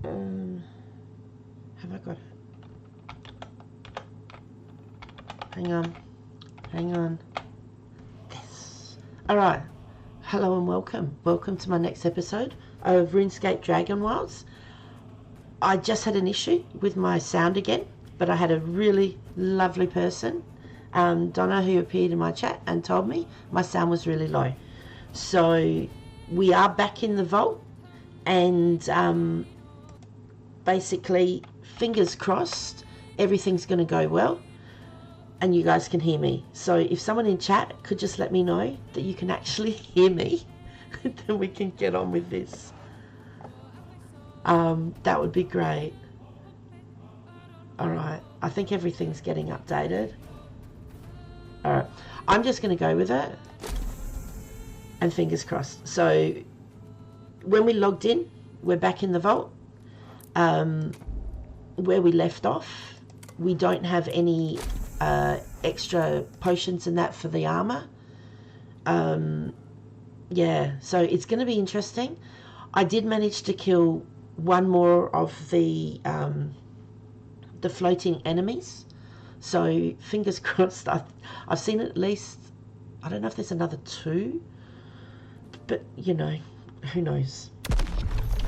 Have I got it? Hang on. Hang on. This. Alright. Hello and welcome. Welcome to my next episode of RuneScape Dragonwilds. I just had an issue with my sound again, but I had a really lovely person, Donna, who appeared in my chat and told me my sound was really low. So we are back in the vault, and basically, fingers crossed, everything's going to go well and you guys can hear me. So if someone in chat could just let me know that you can actually hear me, then we can get on with this. That would be great. Alright, I think everything's getting updated. Alright, I'm just going to go with it and fingers crossed. So when we logged in, we're back in the vault. Where we left off, we don't have any extra potions and that for the armor. Yeah, so it's going to be interesting. I did manage to kill one more of the floating enemies, so fingers crossed. I've seen at least, I don't know if there's another 2, but you know, who knows.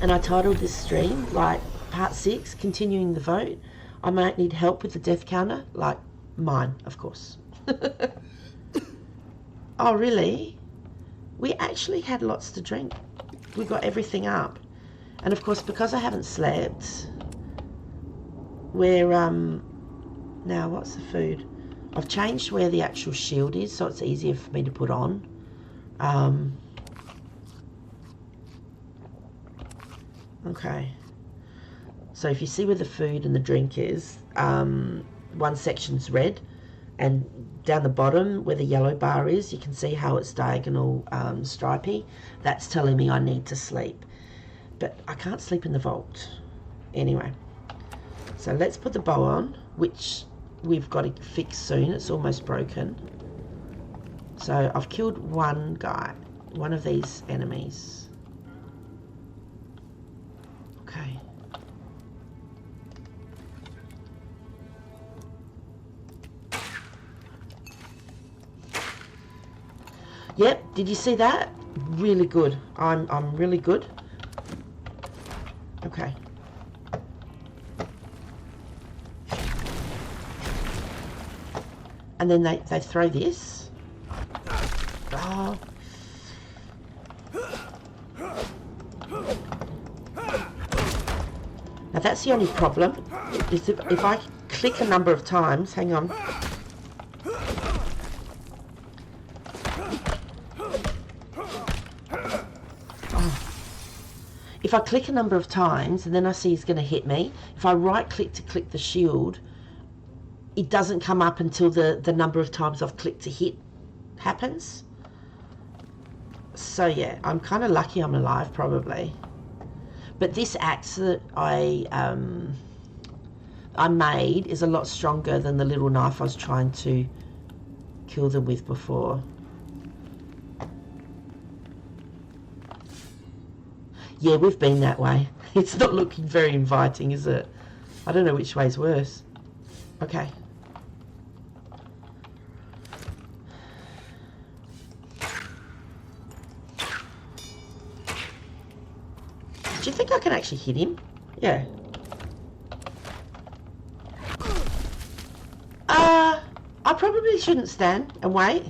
And I titled this stream like part 6, continuing the vote. I might need help with the death counter, like mine, of course. Oh, really? We actually had lots to drink. We got everything up. And of course, because I haven't slept, we're, now what's the food? I've changed where the actual shield is, so it's easier for me to put on. Okay. So if you see where the food and the drink is, one section's red, and down the bottom where the yellow bar is, you can see how it's diagonal stripy. That's telling me I need to sleep. But I can't sleep in the vault. Anyway, so let's put the bow on, which we've got to fix soon. It's almost broken. So I've killed one guy, one of these enemies. Okay. Yep, did you see that? Really good. I'm really good. Okay. And then they throw this. Oh. Now that's the only problem, is if I click a number of times, hang on. If I click a number of times and then I see he's going to hit me, if I right click to click the shield, it doesn't come up until the number of times I've clicked to hit happens. So yeah, I'm kind of lucky I'm alive probably. But this axe that I made is a lot stronger than the little knife I was trying to kill them with before. Yeah, we've been that way. It's not looking very inviting, is it? I don't know which way's worse. Okay. Do you think I can actually hit him? Yeah. I probably shouldn't stand and wait.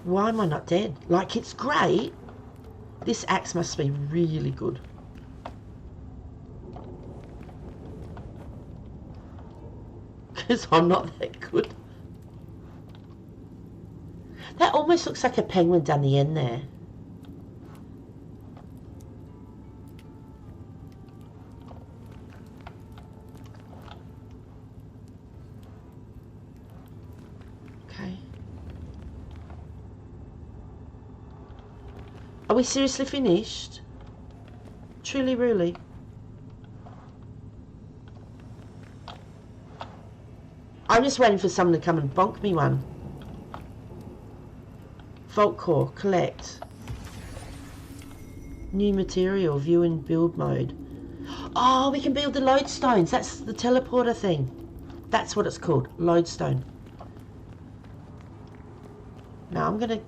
Why am I not dead? Like, it's great. This axe must be really good. Because I'm not that good. That almost looks like a penguin down the end there. Okay. Are we seriously finished? Truly, really? I'm just waiting for someone to come and bonk me one. Vault core, collect. New material, view and build mode. Oh, we can build the lodestones. That's the teleporter thing. That's what it's called, lodestone. Now I'm gonna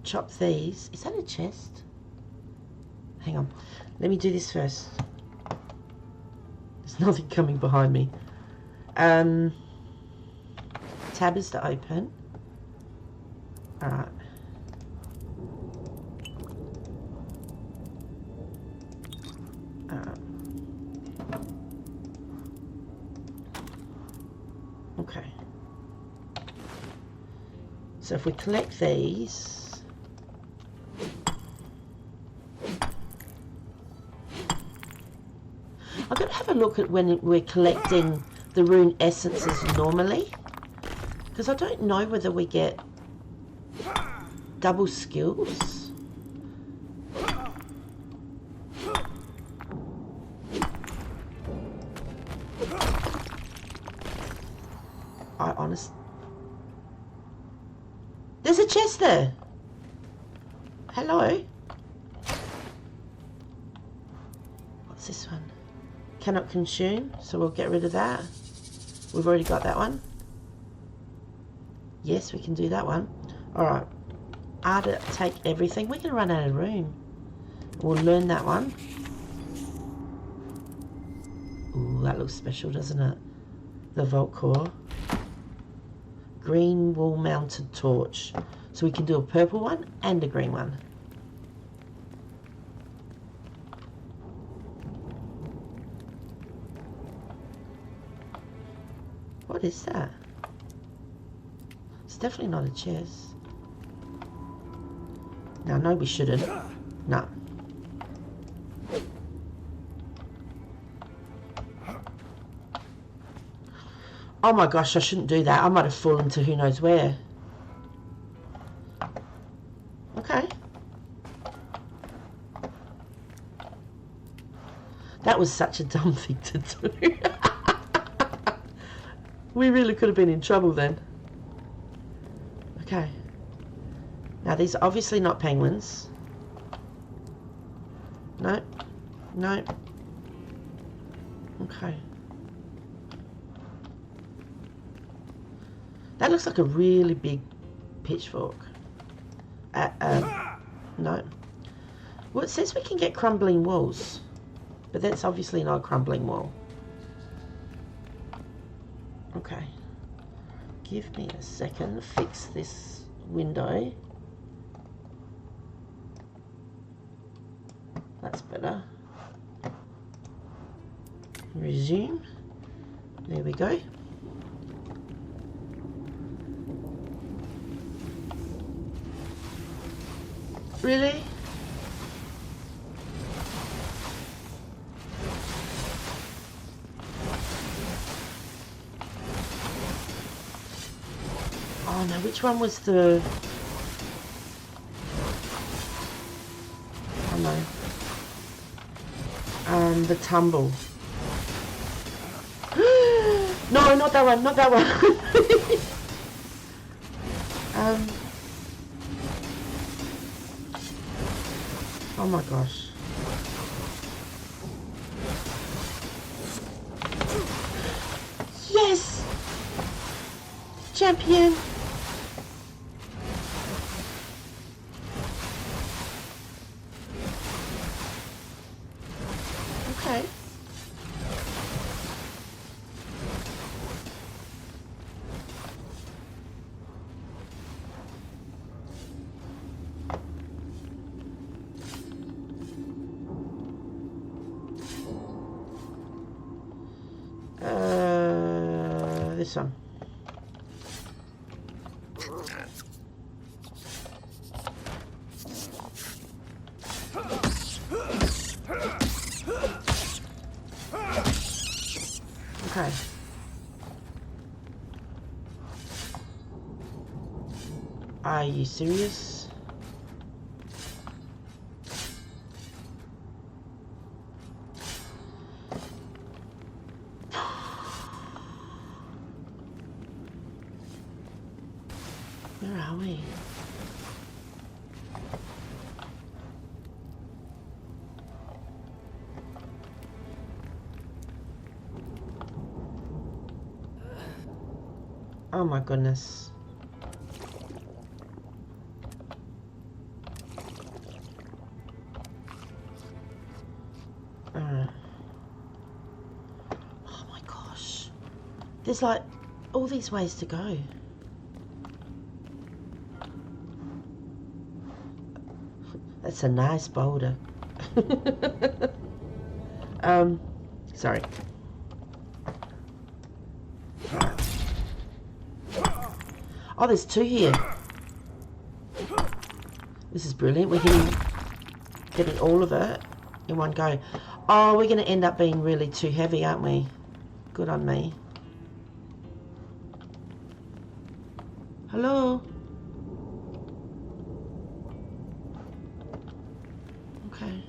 chop these. Is that a chest? Hang on. Let me do this first. There's nothing coming behind me. Tab is to open. Alright. Okay. So if we collect these, I've got to have a look at when we're collecting the rune essences normally, because I don't know whether we get double skills. There's a chest there. Hello. What's this one? Cannot consume, so we'll get rid of that. We've already got that one. Yes, we can do that one. Alright. To take everything. We're going to run out of room. We'll learn that one. Ooh, that looks special, doesn't it? The vault core. Green wall mounted torch. So we can do a purple one and a green one. What is that? It's definitely not a chest. Now, no, we shouldn't. No. Oh my gosh, I shouldn't do that. I might have fallen to who knows where. Okay. That was such a dumb thing to do. We really could have been in trouble then. Okay. Now these are obviously not penguins. No. No. Okay. That looks like a really big pitchfork. No. Well, it says we can get crumbling walls. But that's obviously not a crumbling wall. Okay. Give me a second to fix this window. That's better. Resume. There we go. Really? Oh no, which one was the... Oh no. The tumble. No, not that one, not that one. Oh my gosh. Yes! Champion! Okay. This one. Okay. Are you serious? Where are we? Oh my goodness. Alright. Oh my gosh. There's like all these ways to go. That's a nice boulder. Sorry. Oh, there's two here. This is brilliant. We're getting all of it in one go. Oh, we're going to end up being really too heavy, aren't we? Good on me. Hello? Okay.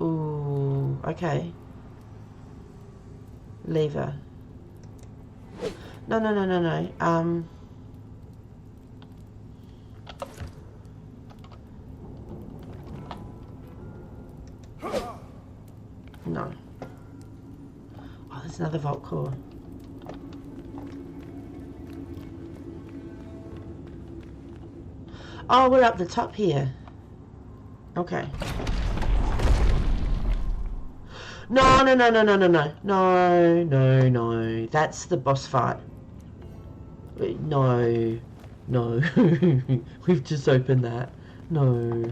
Ooh, okay. Lever. No. No. Oh, there's another vault core. Oh, we're up the top here. Okay. No. No. That's the boss fight. No. We've just opened that. No.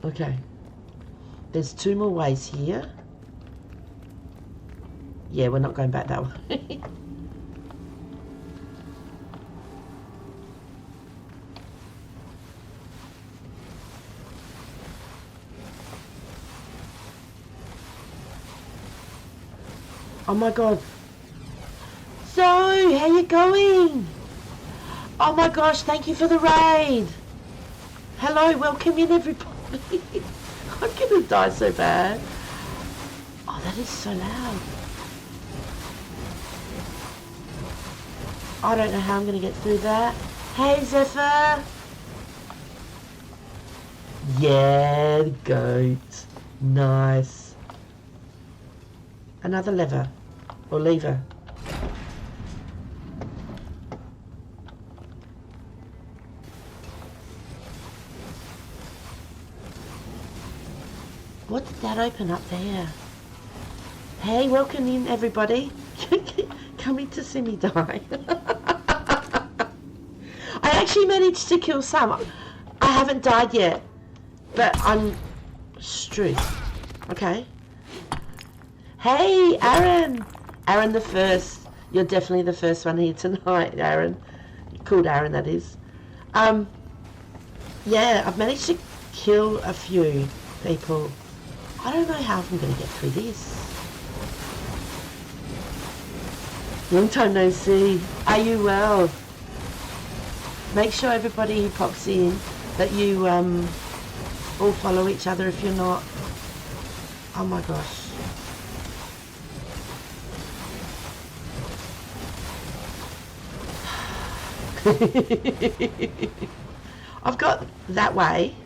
Okay. There's two more ways here. Yeah, we're not going back that way. Oh my god. So, how you going? Oh my gosh, thank you for the raid. Hello, welcome in everybody. I'm gonna die so bad. Oh, that is so loud. I don't know how I'm gonna get through that. Hey, Zephyr. Yeah, the goat. Nice. Another lever. Or lever. What did that open up there? Hey, welcome in everybody. Coming to see me die. I actually managed to kill some. I haven't died yet. But I'm Struth. Okay. Hey, Aaron. Aaron the first. You're definitely the first one here tonight, Aaron. Called Aaron, that is. Yeah, I've managed to kill a few people. I don't know how I'm going to get through this. Long time no see. Are you well? Make sure everybody who pops in that you all follow each other if you're not. Oh my gosh. I've got that way.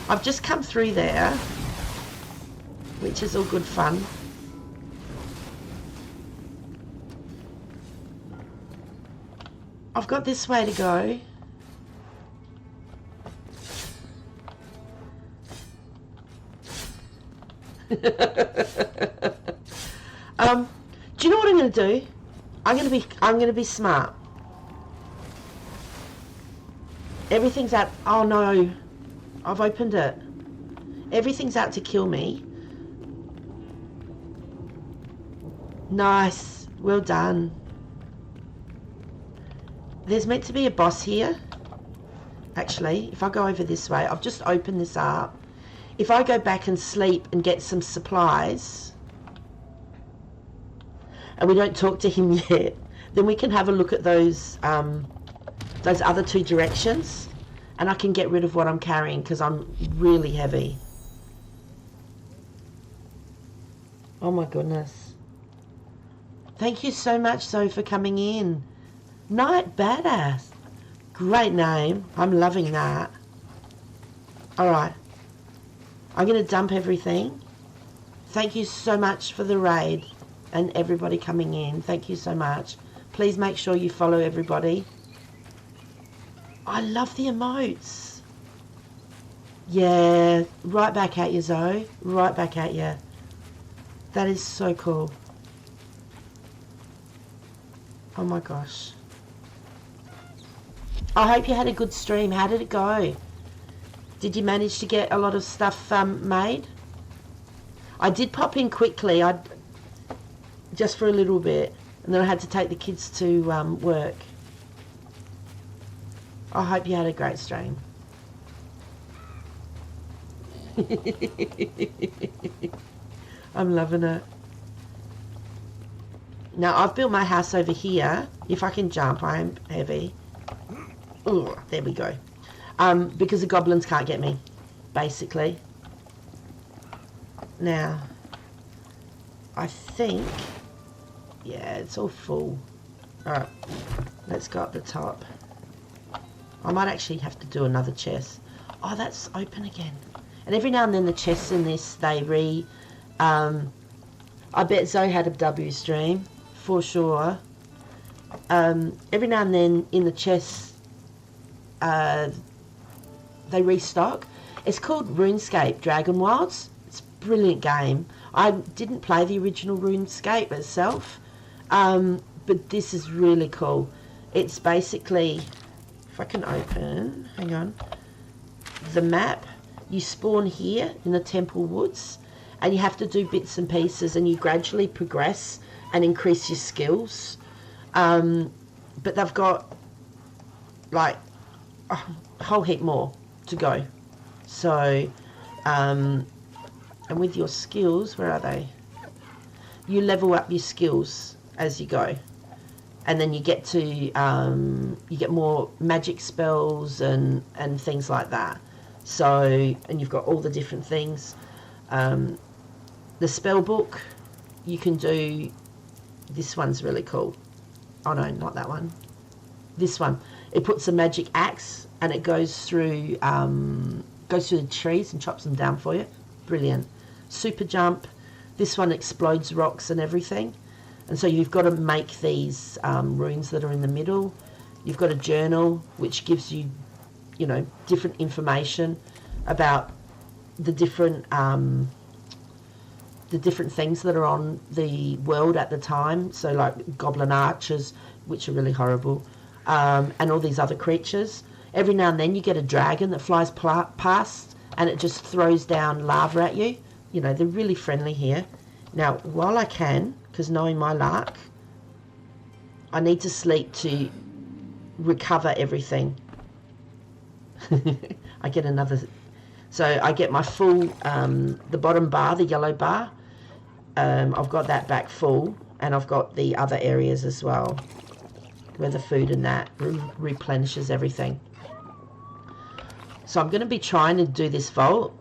I've just come through there, which is all good fun. I've got this way to go. Do you know what I'm going to do? I'm going to be smart. Everything's out. Oh no. I've opened it. Everything's out to kill me. Nice. Well done. There's meant to be a boss here. Actually, if I go over this way, I've just opened this up. If I go back and sleep and get some supplies, and we don't talk to him yet, then we can have a look at those other two directions And I can get rid of what I'm carrying because I'm really heavy. Oh my goodness. Thank you so much, Zoe, for coming in. Night Badass. Great name. I'm loving that. Alright. I'm going to dump everything. Thank you so much for the raid and everybody coming in. Thank you so much. Please make sure you follow everybody. I love the emotes. Yeah, right back at you, Zoe. Right back at you. That is so cool. Oh my gosh. I hope you had a good stream. How did it go? Did you manage to get a lot of stuff made? I did pop in quickly, just for a little bit, and then I had to take the kids to work. I hope you had a great stream. I'm loving it. Now, I've built my house over here. If I can jump, I am heavy. Oh, there we go. Because the goblins can't get me, basically. Now, I think, yeah, it's all full. Alright, let's go up the top. I might actually have to do another chest. Oh, that's open again. And every now and then the chests in this, they I bet Zoe had a W stream, for sure. Every now and then in the chests, they restock. It's called RuneScape Dragonwilds. It's a brilliant game. I didn't play the original RuneScape itself, but this is really cool. It's basically, if I can open, hang on, the map. You spawn here in the Temple Woods, and you have to do bits and pieces, and you gradually progress and increase your skills. But they've got like a whole heap more to go. So, and with your skills, where are they? You level up your skills as you go, and then you get to you get more magic spells and things like that. So, and you've got all the different things. The spell book, you can do. This one's really cool. Oh no, not that one. This one. It puts a magic axe and it goes through the trees and chops them down for you. Brilliant. Super jump. This one explodes rocks and everything. And so you've got to make these runes that are in the middle. You've got a journal which gives you, you know, different information about the different things that are on the world at the time. So like goblin archers, which are really horrible, and all these other creatures. Every now and then you get a dragon that flies past and it just throws down lava at you. You know, they're really friendly here. Now, while I can, because knowing my luck, I need to sleep to recover everything. I get another. So I get my full, the bottom bar, the yellow bar. I've got that back full, and I've got the other areas as well, where the food and that replenishes everything. So I'm going to be trying to do this vault.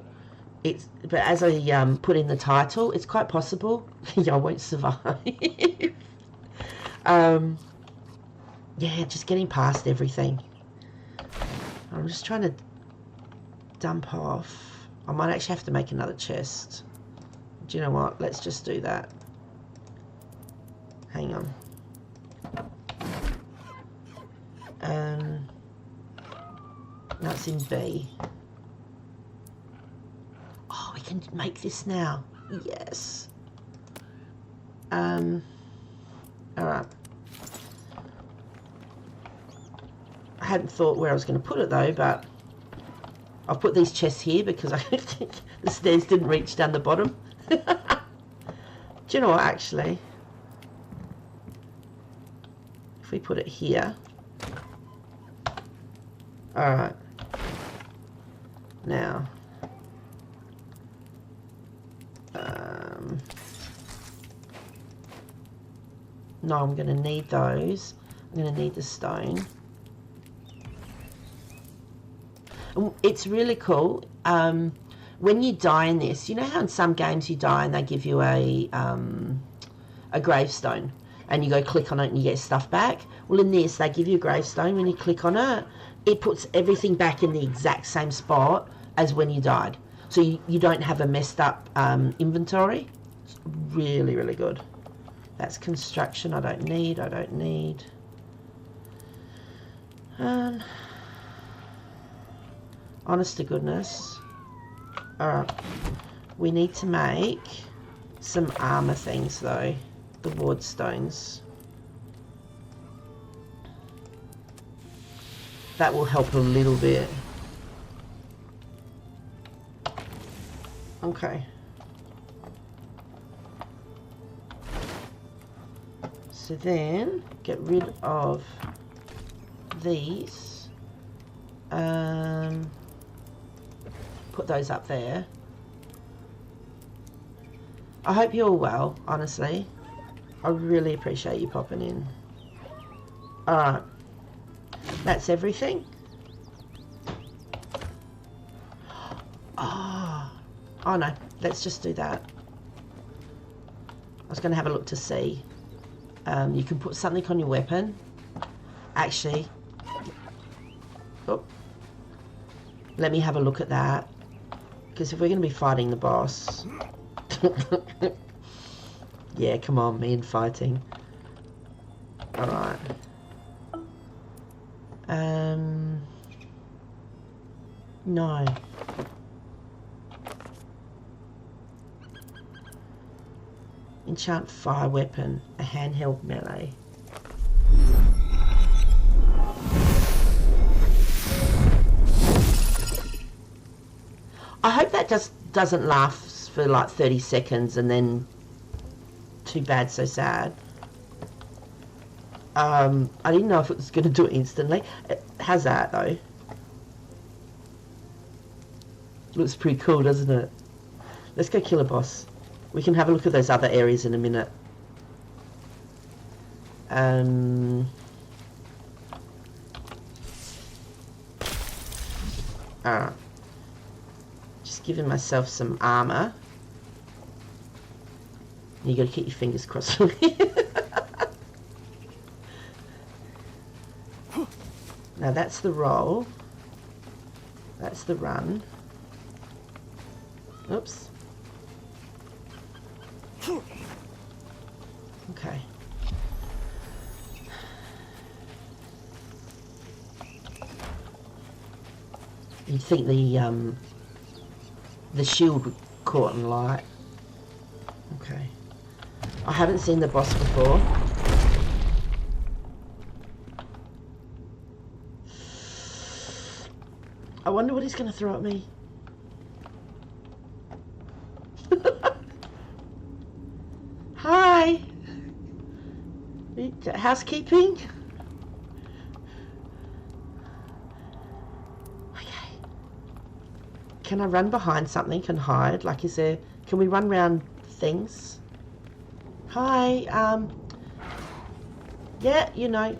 But as I put in the title, it's quite possible I won't survive. Yeah, just getting past everything. I'm just trying to dump off. I might actually have to make another chest. Do you know what? Let's just do that. Hang on. That's in B. Oh, we can make this now. Yes. Alright. I hadn't thought where I was going to put it though, but I've put these chests here because I think the stairs didn't reach down the bottom. Do you know what, actually? If we put it here. Alright. Now. No, I'm going to need those. I'm going to need the stone. It's really cool. When you die in this, you know how in some games you die and they give you a gravestone and you go click on it and you get stuff back? Well, in this, they give you a gravestone. When you click on it, it puts everything back in the exact same spot as when you died. So you don't have a messed up inventory. It's really, really good. That's construction. I don't need. Honest to goodness. Alright. We need to make some armor things though. The ward stones. That will help a little bit. Okay. So then, get rid of these. Put those up there. I hope you're all well, honestly. I really appreciate you popping in. Alright. That's everything. Oh no, let's just do that. I was going to have a look to see. You can put something on your weapon. Actually, let me have a look at that. Because if we're going to be fighting the boss... yeah, come on, me and fighting. Alright. No. Enchant fire weapon, a handheld melee. I hope that just doesn't last for like 30 seconds and then too bad, so sad. I didn't know if it was going to do it instantly. It has that though. Looks pretty cool, doesn't it? Let's go kill a boss. We can have a look at those other areas in a minute. Alright. Just giving myself some armor. You gotta keep your fingers crossed for me. Now that's the roll. That's the run. Oops. Okay. You'd think the shield would caught in light. Okay. I haven't seen the boss before. I wonder what he's going to throw at me. Hi! Housekeeping? Okay. Can I run behind something and hide? Like, is there... Can we run around things? Hi, yeah, you know.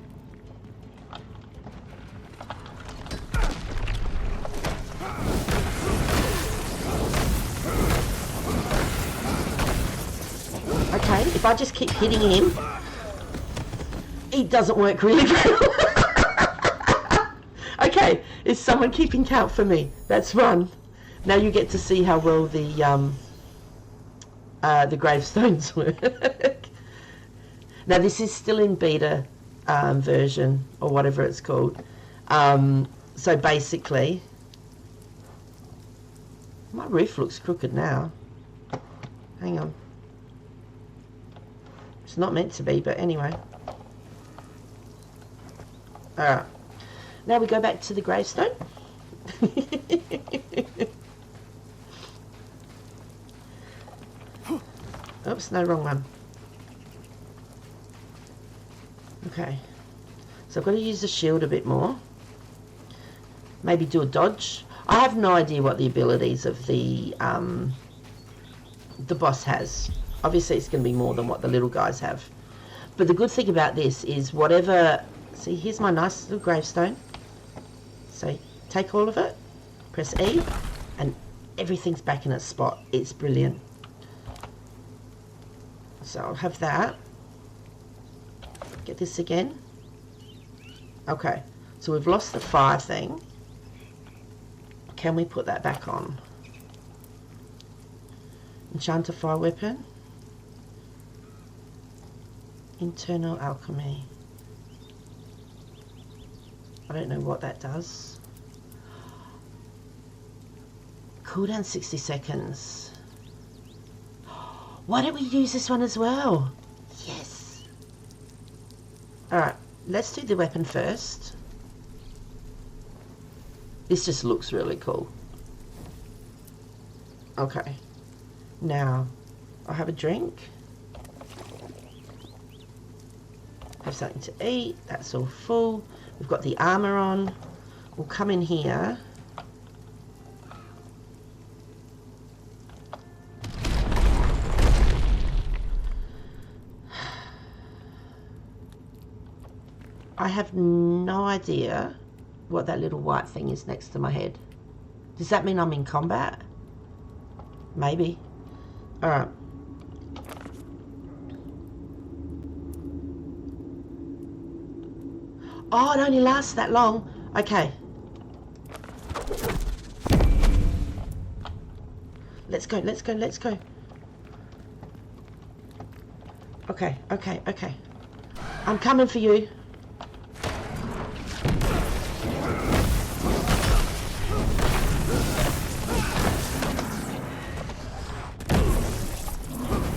Okay, if I just keep hitting him, it doesn't work really well. Okay, is someone keeping count for me? That's one. Now you get to see how well the gravestones work. Now this is still in beta version, or whatever it's called. So basically, my roof looks crooked now. Hang on. It's not meant to be, but anyway. Alright. Now we go back to the gravestone. Oops, no, wrong one. Okay. So I've got to use the shield a bit more. Maybe do a dodge. I have no idea what the abilities of the boss has. Obviously it's going to be more than what the little guys have. But the good thing about this is whatever... See, here's my nice little gravestone. So take all of it. Press E, and everything's back in its spot. It's brilliant. So I'll have that. Get this again. Okay, so we've lost the fire thing. Can we put that back on? Enchant a fire weapon. Internal alchemy. I don't know what that does. Cooldown 60 seconds. Why don't we use this one as well? Yes. Alright, let's do the weapon first. This just looks really cool. Okay. Now, I'll have a drink. Have something to eat. That's all full. We've got the armor on. We'll come in here. I have no idea what that little white thing is next to my head. Does that mean I'm in combat? Maybe. Alright. Oh, it only lasts that long. Okay. Let's go, let's go, let's go. Okay, okay, okay. I'm coming for you.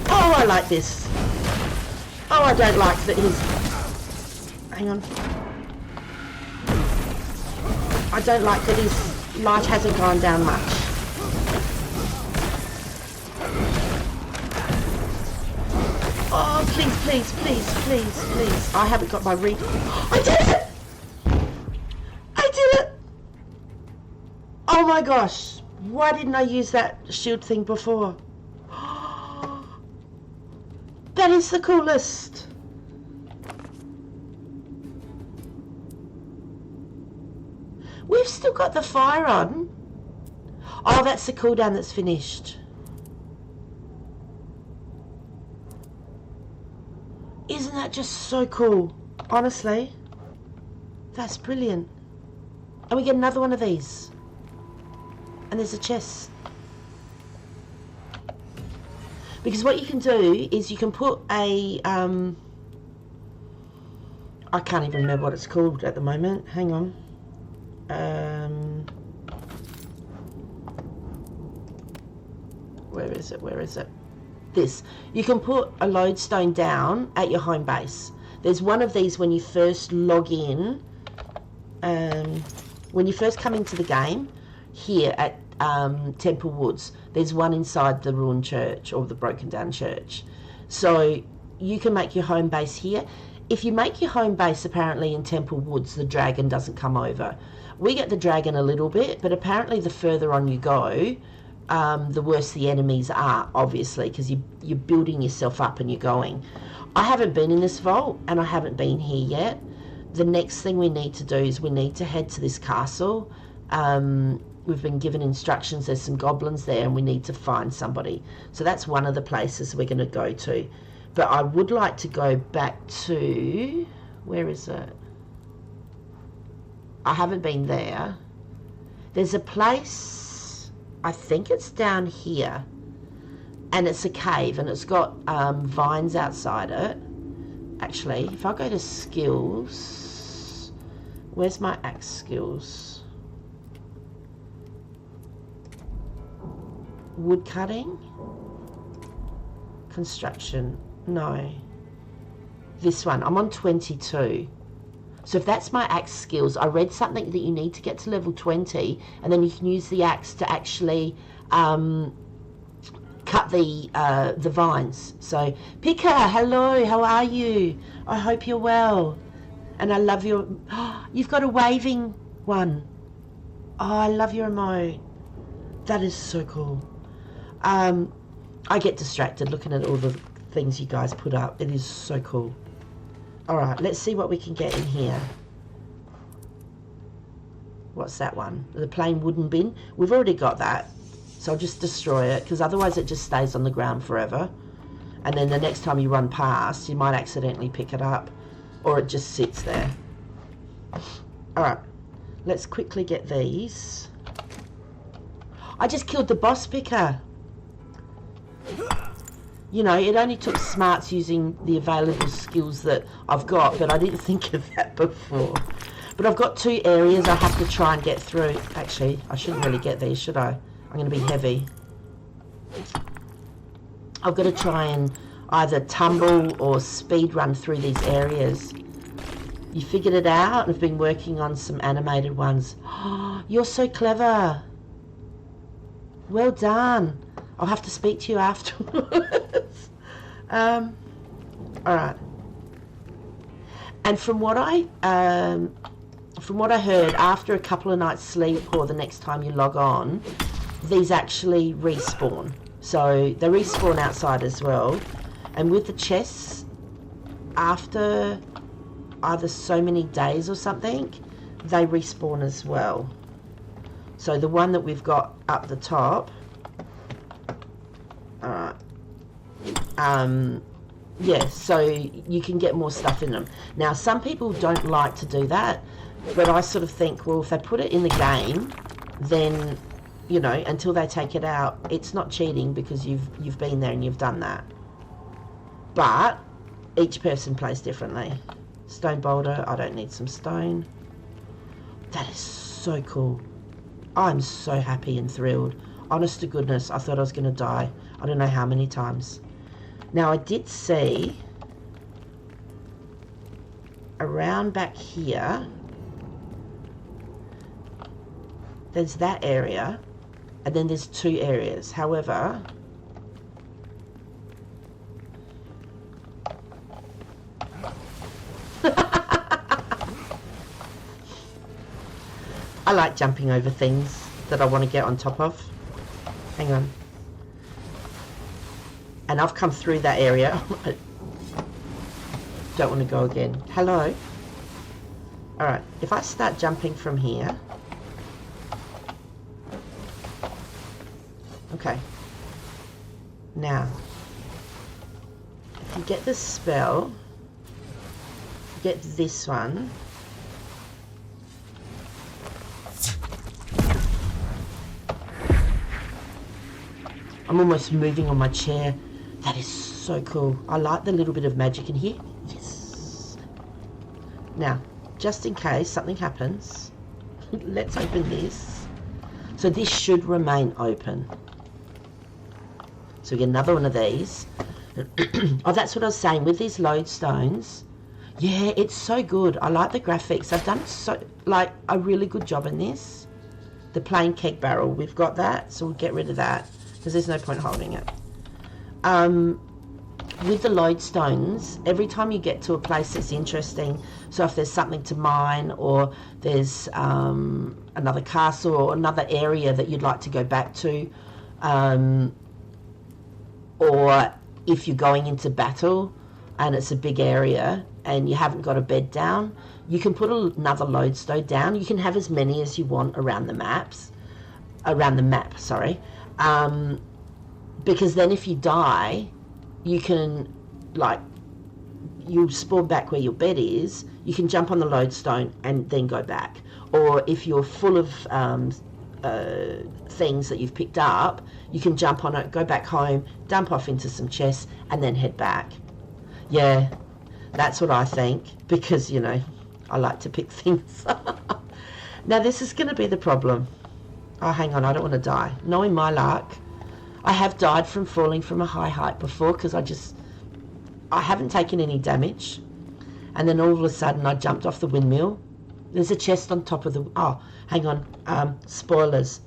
Oh, I like this. Oh, I don't like that he's... Hang on. I don't like that his light hasn't gone down much. Oh, please, please, please, please, please. I haven't got my read. I did it! I did it! Oh my gosh. Why didn't I use that shield thing before? That is the coolest. We've still got the fire on. Oh, that's the cooldown that's finished. Isn't that just so cool? Honestly, that's brilliant. And we get another one of these. And there's a chest. Because what you can do is you can put a... I can't even remember what it's called at the moment. Hang on. Where is it? Where is it? This. You can put a lodestone down at your home base. There's one of these when you first log in. When you first come into the game, here at Temple Woods, there's one inside the ruined church or the broken down church. So you can make your home base here. If you make your home base apparently in Temple Woods, the dragon doesn't come over. We get the dragon a little bit, but apparently the further on you go, the worse the enemies are, obviously, because you're building yourself up and you're going. I haven't been in this vault, and I haven't been here yet. The next thing we need to do is we need to head to this castle. We've been given instructions. There's some goblins there, and we need to find somebody. So that's one of the places we're going to go to. But I would like to go back to... Where is it? I haven't been there. There's a place, I think it's down here, and it's a cave, and it's got vines outside it. Actually, if I go to skills, where's my axe skills? Wood cutting? Construction? No. This one, I'm on 22. So if that's my axe skills, I read something that you need to get to level 20, and then you can use the axe to actually cut the vines. So, Picker, hello, how are you? I hope you're well. And I love your... Oh, you've got a waving one. Oh, I love your emote. That is so cool. I get distracted looking at all the things you guys put up. It is so cool. Alright, let's see what we can get in here. What's that one? The plain wooden bin. We've already got that. So I'll just destroy it, because otherwise it just stays on the ground forever. And then the next time you run past, you might accidentally pick it up. Or it just sits there. Alright. Let's quickly get these. I just killed the boss picker. You know, it only took smarts using the available skills that I've got, but I didn't think of that before. But I've got 2 areas I have to try and get through. Actually, I shouldn't really get these, should I? I'm going to be heavy. I've got to try and either tumble or speed run through these areas. You figured it out? I've been working on some animated ones. Oh, you're so clever. Well done. I'll have to speak to you afterwards. Alright. And from what I heard, after a couple of nights sleep or the next time you log on, these actually respawn. So they respawn outside as well. And with the chests, after either so many days or something, they respawn as well. So the one that we've got up the top, alright, yeah, so you can get more stuff in them. Now, some people don't like to do that, but I sort of think, well, if they put it in the game, then, you know, until they take it out, it's not cheating because you've been there and you've done that. But each person plays differently. Stone boulder, I don't need some stone. That is so cool. I'm so happy and thrilled. Honest to goodness, I thought I was going to die. I don't know how many times. Now, I did see around back here, there's that area, and then there's 2 areas. However, I like jumping over things that I want to get on top of. Hang on. And I've come through that area. I don't want to go again. Hello? Alright, if I start jumping from here. Okay. Now, if you get the spell, get this one. I'm almost moving on my chair. That is so cool. I like the little bit of magic in here. Yes. Now, just in case something happens, let's open this. So this should remain open. So we get another one of these. Oh, that's what I was saying. With these lodestones, yeah, it's so good. I like the graphics. I've done a really good job in this. The plain keg barrel, we've got that, so we'll get rid of that, because there's no point holding it. With the lodestones, every time you get to a place that's interesting, so if there's something to mine, or there's another castle or another area that you'd like to go back to, or if you're going into battle and it's a big area and you haven't got a bed down, you can put another lodestone down. You can have as many as you want around the map, sorry. Because then if you die, you can, you spawn back where your bed is, you can jump on the lodestone and then go back. Or if you're full of things that you've picked up, you can jump on it, go back home, dump off into some chests, and then head back. Yeah, that's what I think, because, you know, I like to pick things up. Now, this is going to be the problem. Oh, hang on, I don't want to die. Knowing my luck, I have died from falling from a high height before, because I haven't taken any damage. And then all of a sudden, I jumped off the windmill. There's a chest on top of the... Oh, hang on. Spoilers.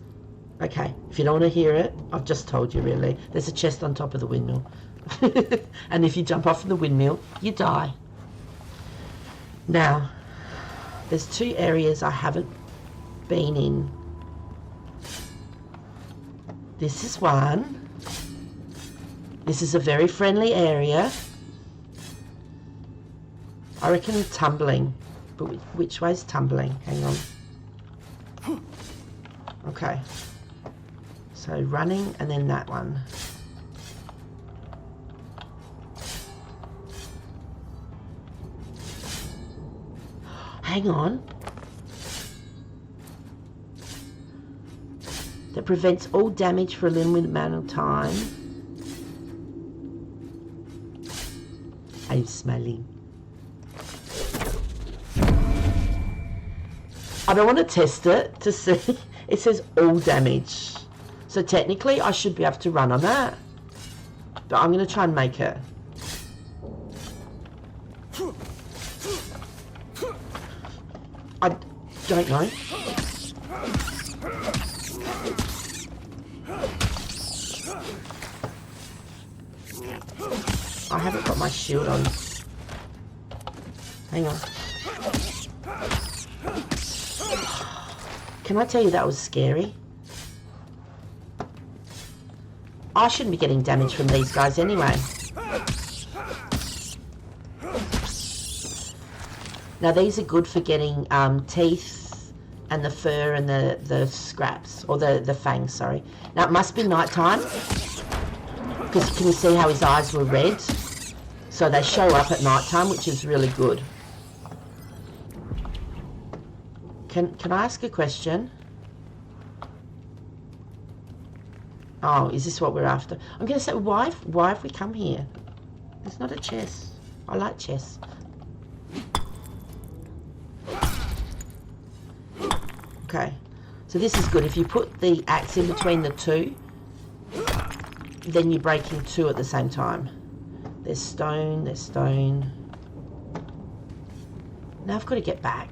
Okay, if you don't want to hear it, I've just told you, really. There's a chest on top of the windmill. And if you jump off of the windmill, you die. Now, there's 2 areas I haven't been in. This is one. This is a very friendly area. I reckon tumbling. But which way's tumbling? Hang on. Okay. So running and then that one. Hang on. That prevents all damage for a limited amount of time. I'm smelling. I don't want to test it to see. It says all damage. So technically I should be able to run on that. But I'm going to try and make it. I don't know. I haven't got my shield on. Hang on. Can I tell you that was scary? I shouldn't be getting damage from these guys anyway. Now these are good for getting teeth and the fur and the scraps, or the fangs, sorry. Now it must be night time, because can you see how his eyes were red? So they show up at night time, which is really good. Can I ask a question? Oh, is this what we're after? I'm going to say, why have we come here? It's not a chess. I like chess. Okay, so this is good. If you put the axe in between the two, then you're breaking two at the same time. There's stone, there's stone. Now I've got to get back.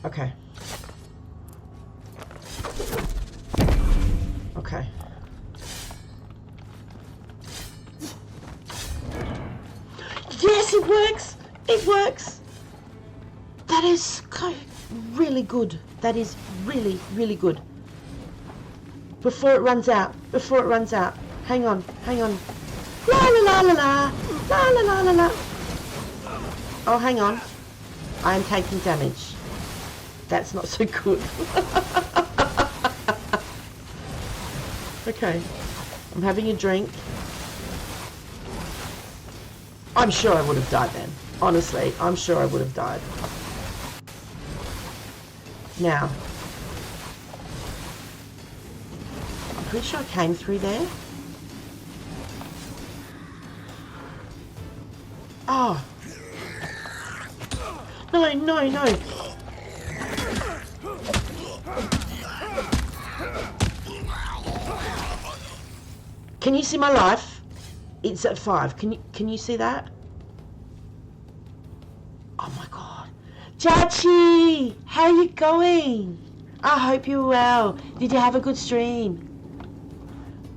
Okay. Okay. Yes, it works! It works! That is really good. That is really, really good. Before it runs out. Before it runs out. Hang on. Hang on. La la la la la. La la la la la. Oh, hang on. I am taking damage. That's not so good. Okay. I'm having a drink. I'm sure I would have died then. Honestly, I'm sure I would have died. Now. I'm pretty sure I came through there. Oh. No, no, no. Can you see my life? It's at 5. Can you see that? Oh my god. Chachi! How you going? I hope you're well. Did you have a good stream?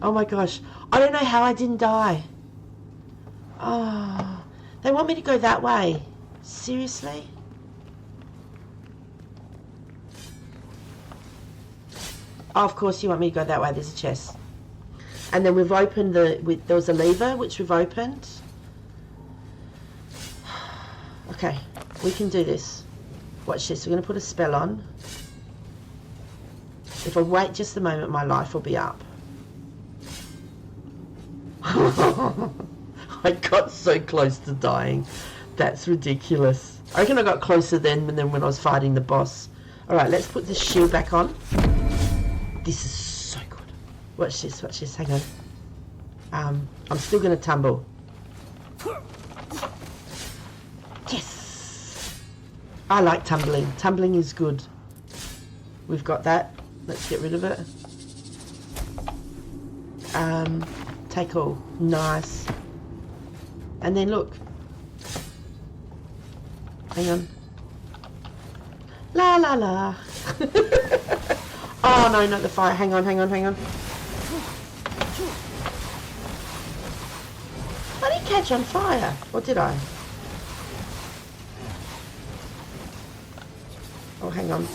Oh my gosh. I don't know how I didn't die. Oh. They want me to go that way. Seriously? Oh, of course you want me to go that way. There's a chest. And then we've opened there was a lever which we've opened. Okay, we can do this. Watch this. We're going to put a spell on. If I wait just a moment, my life will be up. I got so close to dying. That's ridiculous. I reckon I got closer then than when I was fighting the boss. Alright, let's put this shield back on. This is so good. Watch this, watch this. Hang on. I'm still going to tumble. Yes! I like tumbling. Tumbling is good. We've got that. Let's get rid of it. Take all. Nice. And then look. Hang on. La la la. Oh no, not the fire. Hang on, hang on, hang on. I didn't catch on fire. Or did I? Oh, hang on.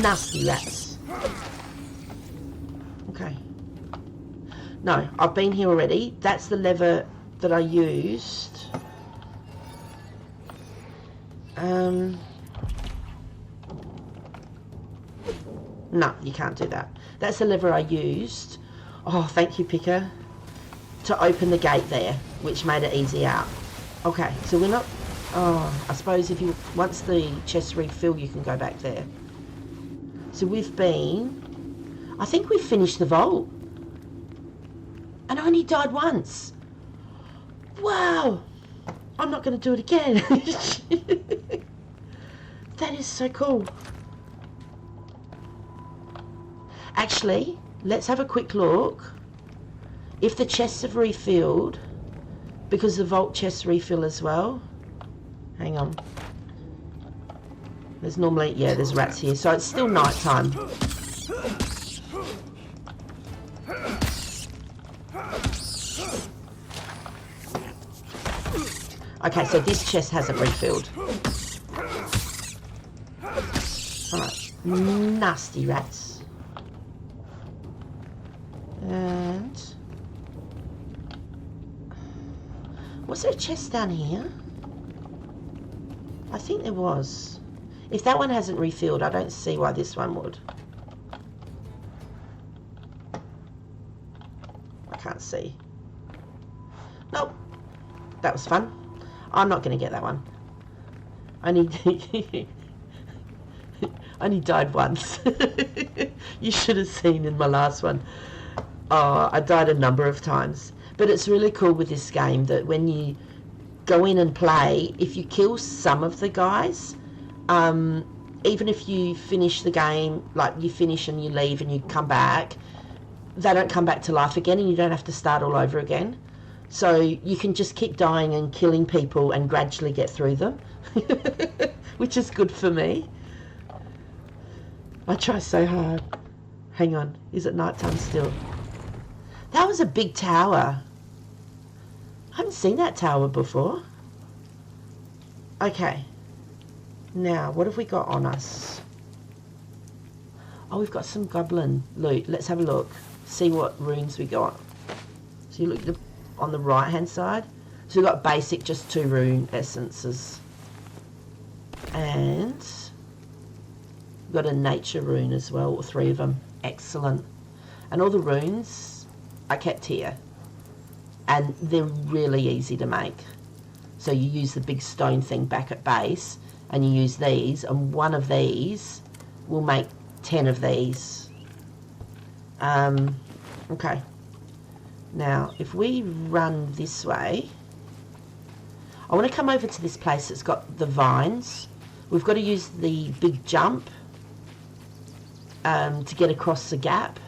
Nasty rats. Okay. No, I've been here already. That's the lever that I used. No, you can't do that. That's the lever I used. Oh, thank you, Picker. To open the gate there, which made it easy out. Okay, so we're not... Oh, I suppose if you... Once the chests refill, you can go back there. So we've been... I think we've finished the vault. And I only died once. Wow. I'm not going to do it again. That is so cool. Actually, let's have a quick look. If the chests have refilled, because the vault chests refill as well. Hang on. There's normally, yeah, there's rats here, so it's still night time. Okay, so this chest hasn't refilled. Alright, nasty rats. And... was there a chest down here? I think there was. If that one hasn't refilled, I don't see why this one would. I can't see. Nope. That was fun. I'm not going to get that one. I only died once. You should have seen in my last one. Oh, I died a number of times. But it's really cool with this game that when you go in and play, if you kill some of the guys, even if you finish the game, like you finish and you leave and you come back, they don't come back to life again and you don't have to start all over again. So you can just keep dying and killing people and gradually get through them, which is good for me. I try so hard. Hang on, is it nighttime still? That was a big tower. I haven't seen that tower before. Okay. Now, what have we got on us? Oh, we've got some goblin loot. Let's have a look. See what runes we got. So you look on the right hand side. So we've got basic, just 2 rune essences. And we've got a nature rune as well, or 3 of them. Excellent. And all the runes I kept here. And they're really easy to make. So you use the big stone thing back at base, and you use these, and one of these will make 10 of these. Okay. Now, if we run this way, I want to come over to this place that's got the vines. We've got to use the big jump to get across the gap.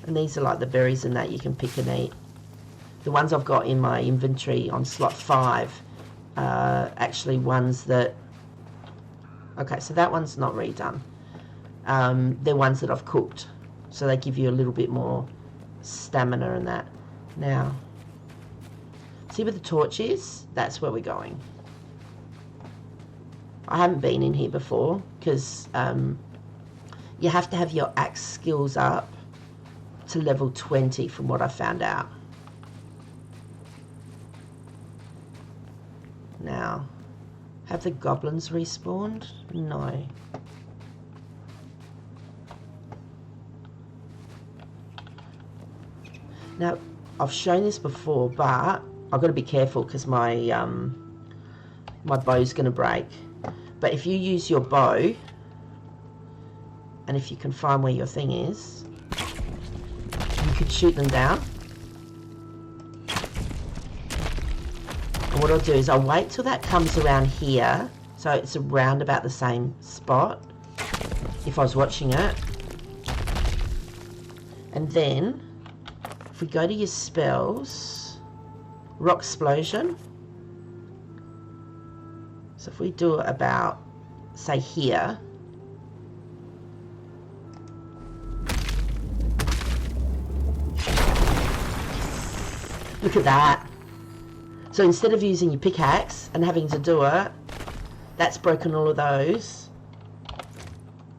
And these are like the berries and that you can pick and eat. The ones I've got in my inventory on slot 5 are actually ones that... Okay, so that one's not redone. They're ones that I've cooked. So they give you a little bit more stamina and that. Now, see where the torch is? That's where we're going. I haven't been in here before because you have to have your axe skills up to level 20 from what I found out. Now, have the goblins respawned? No. Now, I've shown this before, but I've got to be careful because my my bow's going to break. But if you use your bow, and if you can find where your thing is, you could shoot them down. And what I'll do is I'll wait till that comes around here, so it's around about the same spot, if I was watching it. And then, if we go to your spells, Rock Explosion. So if we do it about, say here, look at that. So instead of using your pickaxe and having to do it, that's broken all of those.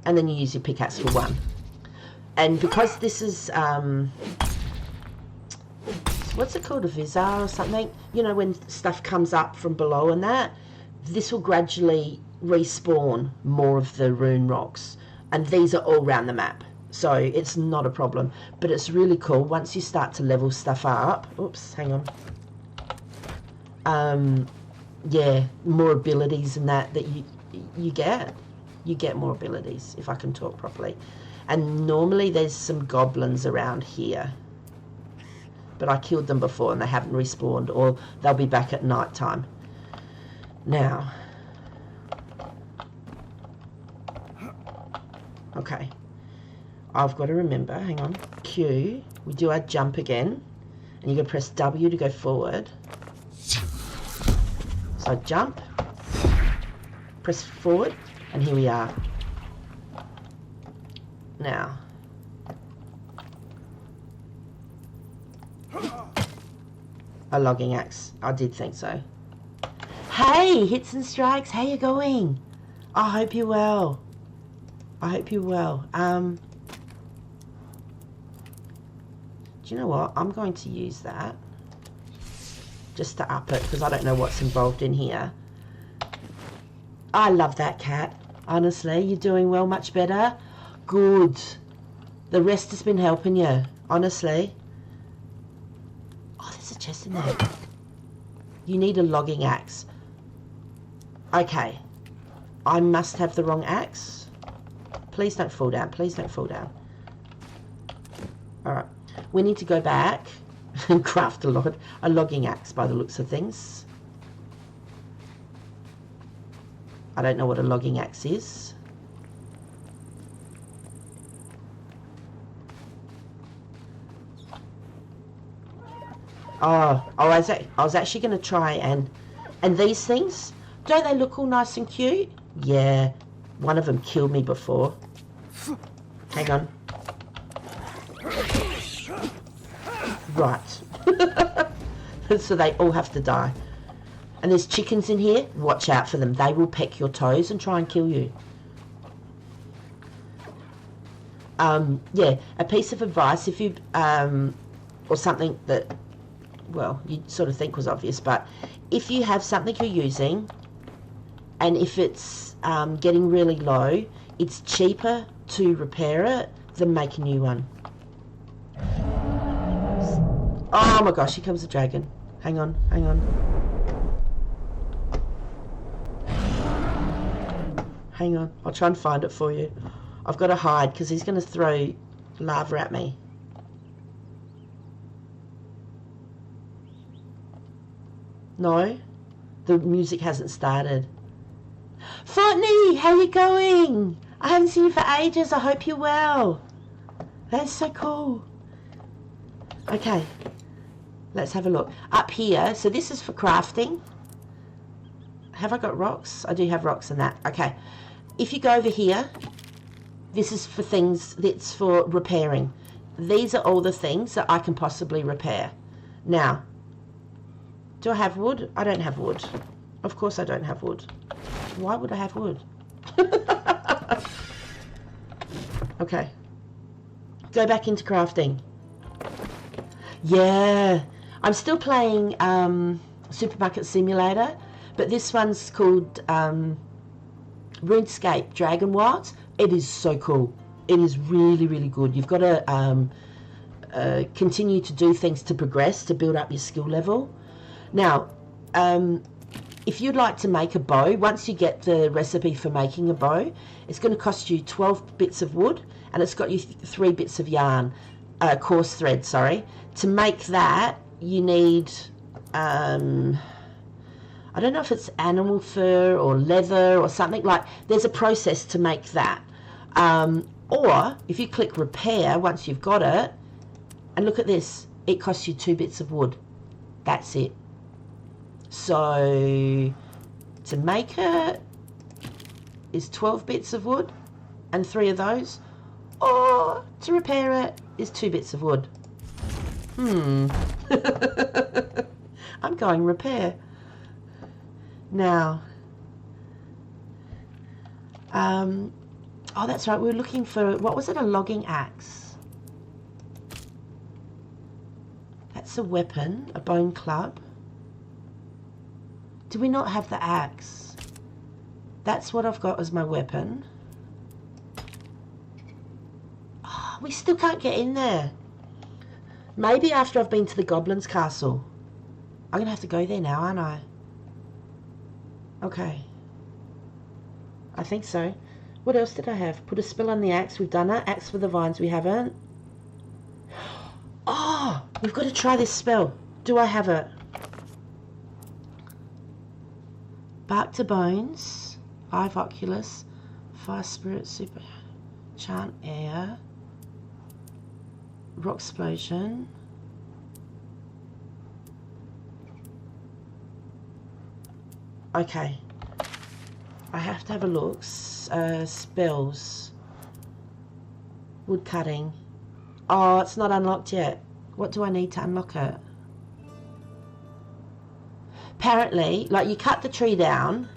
and then you use your pickaxe for 1. And because this is what's it called, a visor or something, you know, when stuff comes up from below and that, this will gradually respawn more of the rune rocks, and these are all around the map, so it's not a problem. But it's really cool once you start to level stuff up. Oops, hang on. Yeah, more abilities and that you get more abilities, if I can talk properly. And normally there's some goblins around here, but I killed them before and they haven't respawned, or they'll be back at night time. Now, okay, I've got to remember, hang on, Q, we do our jump again, and you're going to press W to go forward. So jump, press forward, and here we are. Now, a logging axe. I did think so. Hey, Hits and Strikes, how you going? I hope you're well. I hope you're well. Do you know what? I'm going to use that just to up it, because I don't know what's involved in here. I love that cat. Honestly, you're doing well, much better. Good. The rest has been helping you, honestly. Oh, there's a chest in there. You need a logging axe. Okay. I must have the wrong axe. Please don't fall down. Please don't fall down. Alright. We need to go back and craft a logging axe by the looks of things. I don't know what a logging axe is. Oh, I was actually going to try and these things, don't they look all nice and cute? Yeah, one of them killed me before. Hang on. Right. So they all have to die. And there's chickens in here. Watch out for them. They will peck your toes and try and kill you. Yeah, a piece of advice, if you, or something that, well, you sort of think was obvious, but if you have something you're using, and if it's getting really low, it's cheaper to repair it than make a new one. Oh my gosh, here comes a dragon. Hang on, hang on. Hang on, I'll try and find it for you. I've got to hide because he's going to throw lava at me. No, the music hasn't started. Fortney, how you going? I haven't seen you for ages. I hope you're well. That's so cool. Okay, let's have a look. Up here, so this is for crafting. Have I got rocks? I do have rocks in that. Okay, if you go over here, this is for things, that's for repairing. These are all the things that I can possibly repair. Now, do I have wood? I don't have wood. Of course I don't have wood. Why would I have wood? Okay. Go back into crafting. Yeah. I'm still playing Supermarket Simulator, but this one's called RuneScape Dragonwilds. It is so cool. It is really, really good. You've got to continue to do things to progress, to build up your skill level. Now, if you'd like to make a bow, once you get the recipe for making a bow, it's going to cost you 12 bits of wood, and it's got you 3 bits of yarn, coarse thread, sorry. To make that, you need, I don't know if it's animal fur or leather or something, like, there's a process to make that. Or, if you click repair, once you've got it, and look at this, it costs you 2 bits of wood. That's it. So, to make it is 12 bits of wood and 3 of those, or to repair it is 2 bits of wood. I'm going repair. Now, Oh, that's right. We were looking for, what was it? A logging axe. That's a weapon. A bone club. Do we not have the axe? That's what I've got as my weapon. Oh, we still can't get in there. Maybe after I've been to the Goblin's Castle. I'm going to have to go there now, aren't I? Okay. I think so. What else did I have? Put a spell on the axe. We've done it. Axe for the vines. We haven't. Oh, we've got to try this spell. Do I have it? Bark to bones. 5 oculus. Fire spirit. Super. Chant air. Rock explosion. Okay. I have to have a look. Spells. Wood cutting. Oh, it's not unlocked yet. What do I need to unlock it? Apparently, like, you cut the tree down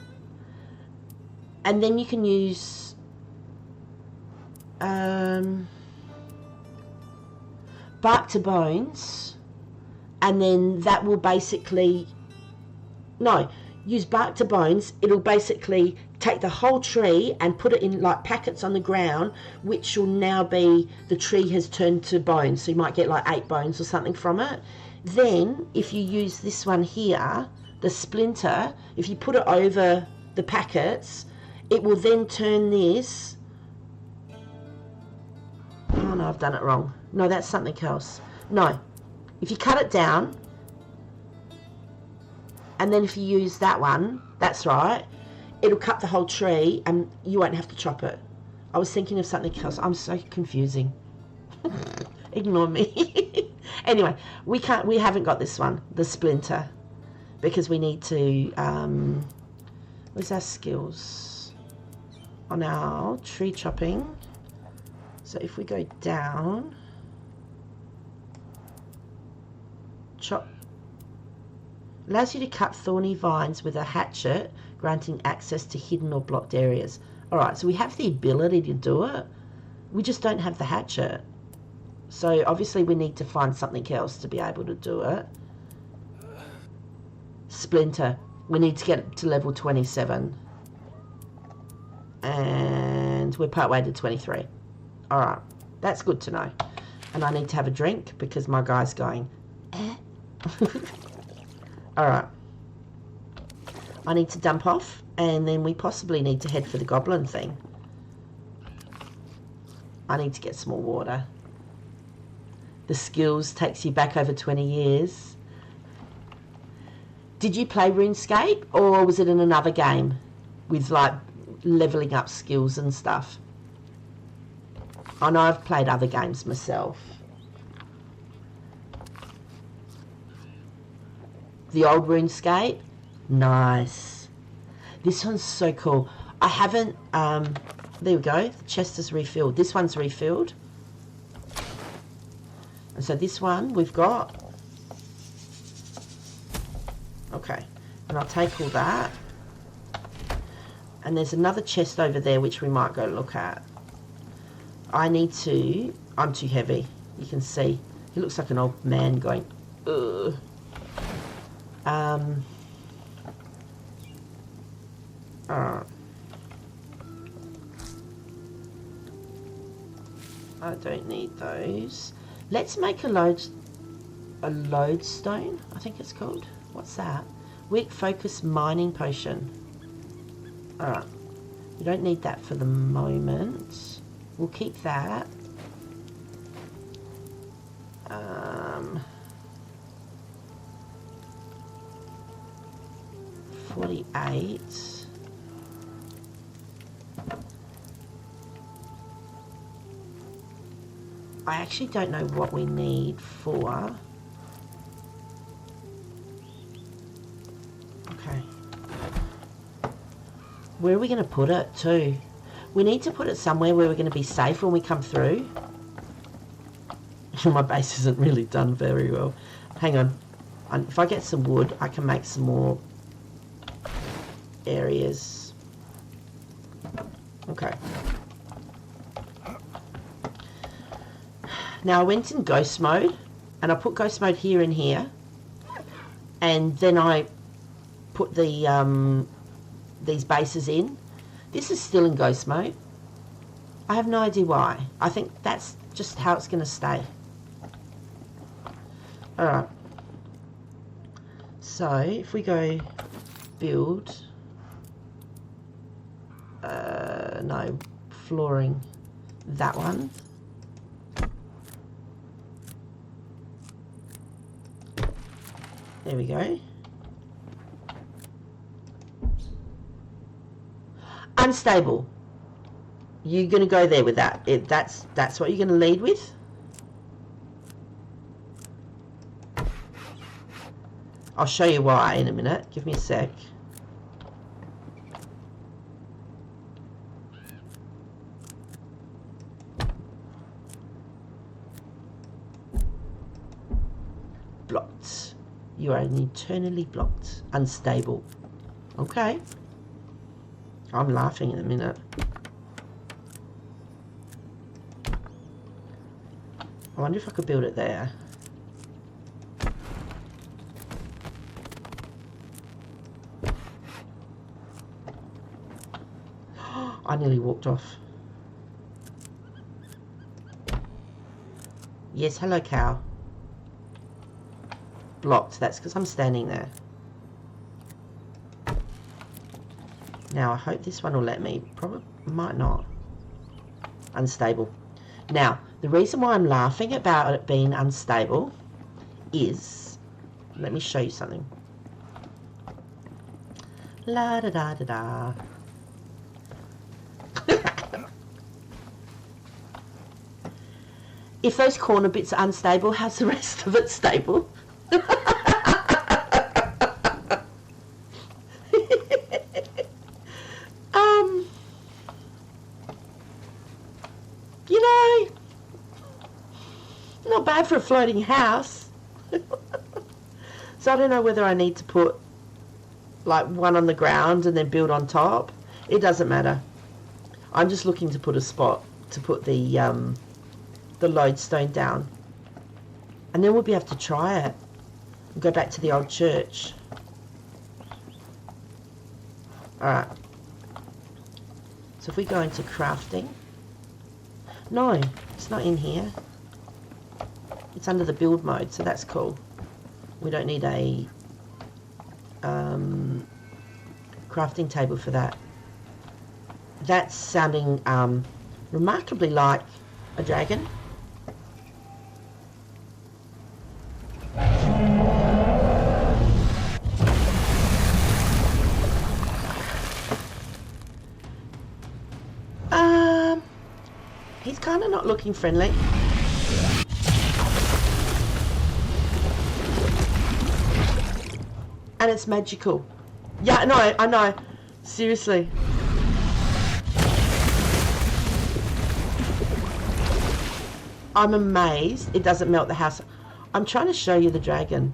and then you can use bark to bones, and then that will basically, no, use bark to bones. It'll basically take the whole tree and put it in like packets on the ground, which will now be, the tree has turned to bones, so you might get like 8 bones or something from it. Then if you use this one here, the splinter, if you put it over the packets, it will then turn this. Oh no, I've done it wrong. No, that's something else. No, if you cut it down and then if you use that one, that's right, it'll cut the whole tree and you won't have to chop it. I was thinking of something else. I'm so confusing. Ignore me. Anyway, we haven't got this one, the splinter, because we need to, where's our skills? On our tree chopping. So if we go down, chop, allows you to cut thorny vines with a hatchet, granting access to hidden or blocked areas. Alright, so we have the ability to do it, we just don't have the hatchet. So obviously we need to find something else to be able to do it. Splinter, we need to get to level 27. And we're partway to 23. Alright, that's good to know. And I need to have a drink because my guy's going, eh. Alright. I need to dump off, and then we possibly need to head for the goblin thing. I need to get some more water. The skills takes you back over 20 years. Did you play RuneScape, or was it in another game with like leveling up skills and stuff? I know I've played other games myself. The old RuneScape, nice. This one's so cool. I haven't, there we go, the chest is refilled. This one's refilled. And so this one we've got. Okay, and I'll take all that. And there's another chest over there which we might go look at. I need to, I'm too heavy. You can see, he looks like an old man going, ugh. I don't need those. Let's make a lodestone, I think it's called. What's that? Weak focus mining potion. Alright. We don't need that for the moment. We'll keep that. 48. I actually don't know what we need for. Okay. Where are we going to put it too? We need to put it somewhere where we're going to be safe when we come through. My base isn't really done very well. Hang on. If I get some wood, I can make some more areas. Okay. Now I went in ghost mode, and I put ghost mode here and here, and then I put the these bases in. This is still in ghost mode. I have no idea why. I think that's just how it's going to stay. Alright. So, if we go build, no, flooring, that one. There we go. Unstable. You're going to go there with that. That's what you're going to lead with. I'll show you why in a minute. Give me a sec. Blocked. You are internally blocked. Unstable. Okay. I'm laughing in a minute. I wonder if I could build it there. I nearly walked off. Yes, hello cow. Blocked. That's because I'm standing there. Now, I hope this one will let me. Probably might not. Unstable. Now, the reason why I'm laughing about it being unstable is... Let me show you something. La da da da da. If those corner bits are unstable, how's the rest of it stable? You know, not bad for a floating house. So I don't know whether I need to put like one on the ground and then build on top. It doesn't matter. I'm just looking to put a spot to put the lodestone down, and then we'll be able to try it and go back to the old church. Alright, so if we go into crafting, no, it's not in here, it's under the build mode, so that's cool. We don't need a crafting table for that. That's sounding remarkably like a dragon. He's kind of not looking friendly. And it's magical. Yeah, no, I know. Seriously. I'm amazed it doesn't melt the house. I'm trying to show you the dragon.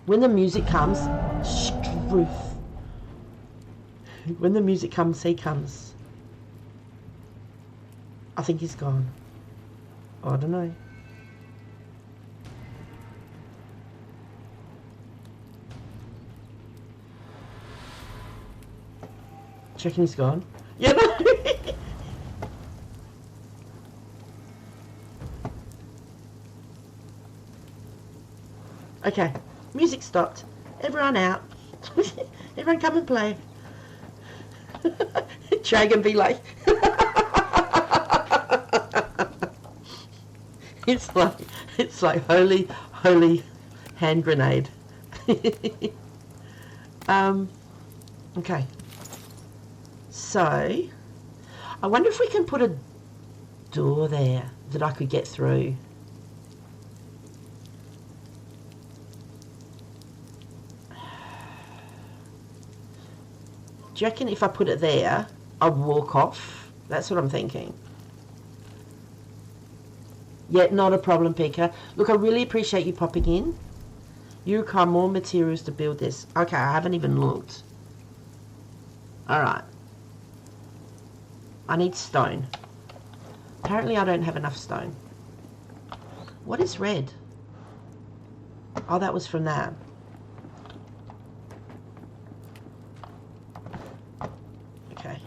When the music comes, Struth. When the music comes, he comes. I think he's gone. I don't know. Checking he's gone. Yeah, no. Okay, music stopped. Everyone out. Everyone come and play. Dragon be like... It's like holy hand grenade. Okay. So, I wonder if we can put a door there that I could get through. Do you reckon if I put it there, I'd walk off? That's what I'm thinking. Yeah, not a problem, Pika. Look, I really appreciate you popping in. You require more materials to build this. Okay, I haven't even looked. Alright. I need stone. Apparently I don't have enough stone. What is red? Oh, that was from that. Okay.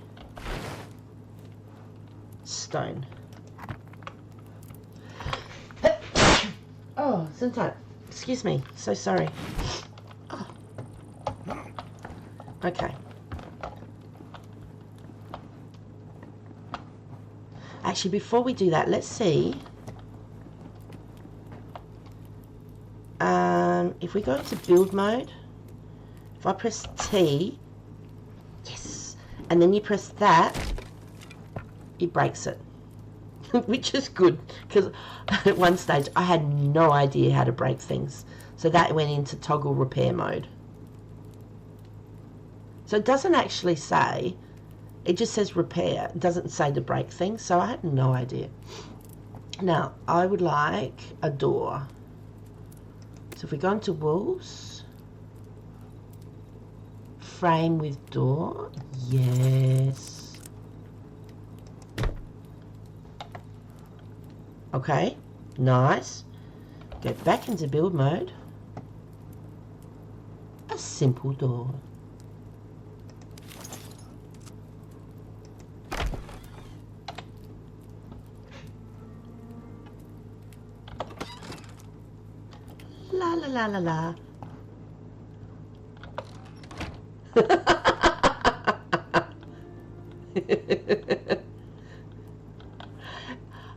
Stone. Oh, sometimes. Excuse me. So sorry. Oh. Okay. Actually, before we do that, let's see. If we go into build mode, if I press T, yes, and then you press that, it breaks it, which is good, because at one stage I had no idea how to break things. So that went into toggle repair mode. So it doesn't actually say, it just says repair. It doesn't say to break things, so I had no idea. Now, I would like a door. So if we go into walls, frame with door, yes. Okay, nice. Go back into build mode. A simple door. La la la la la.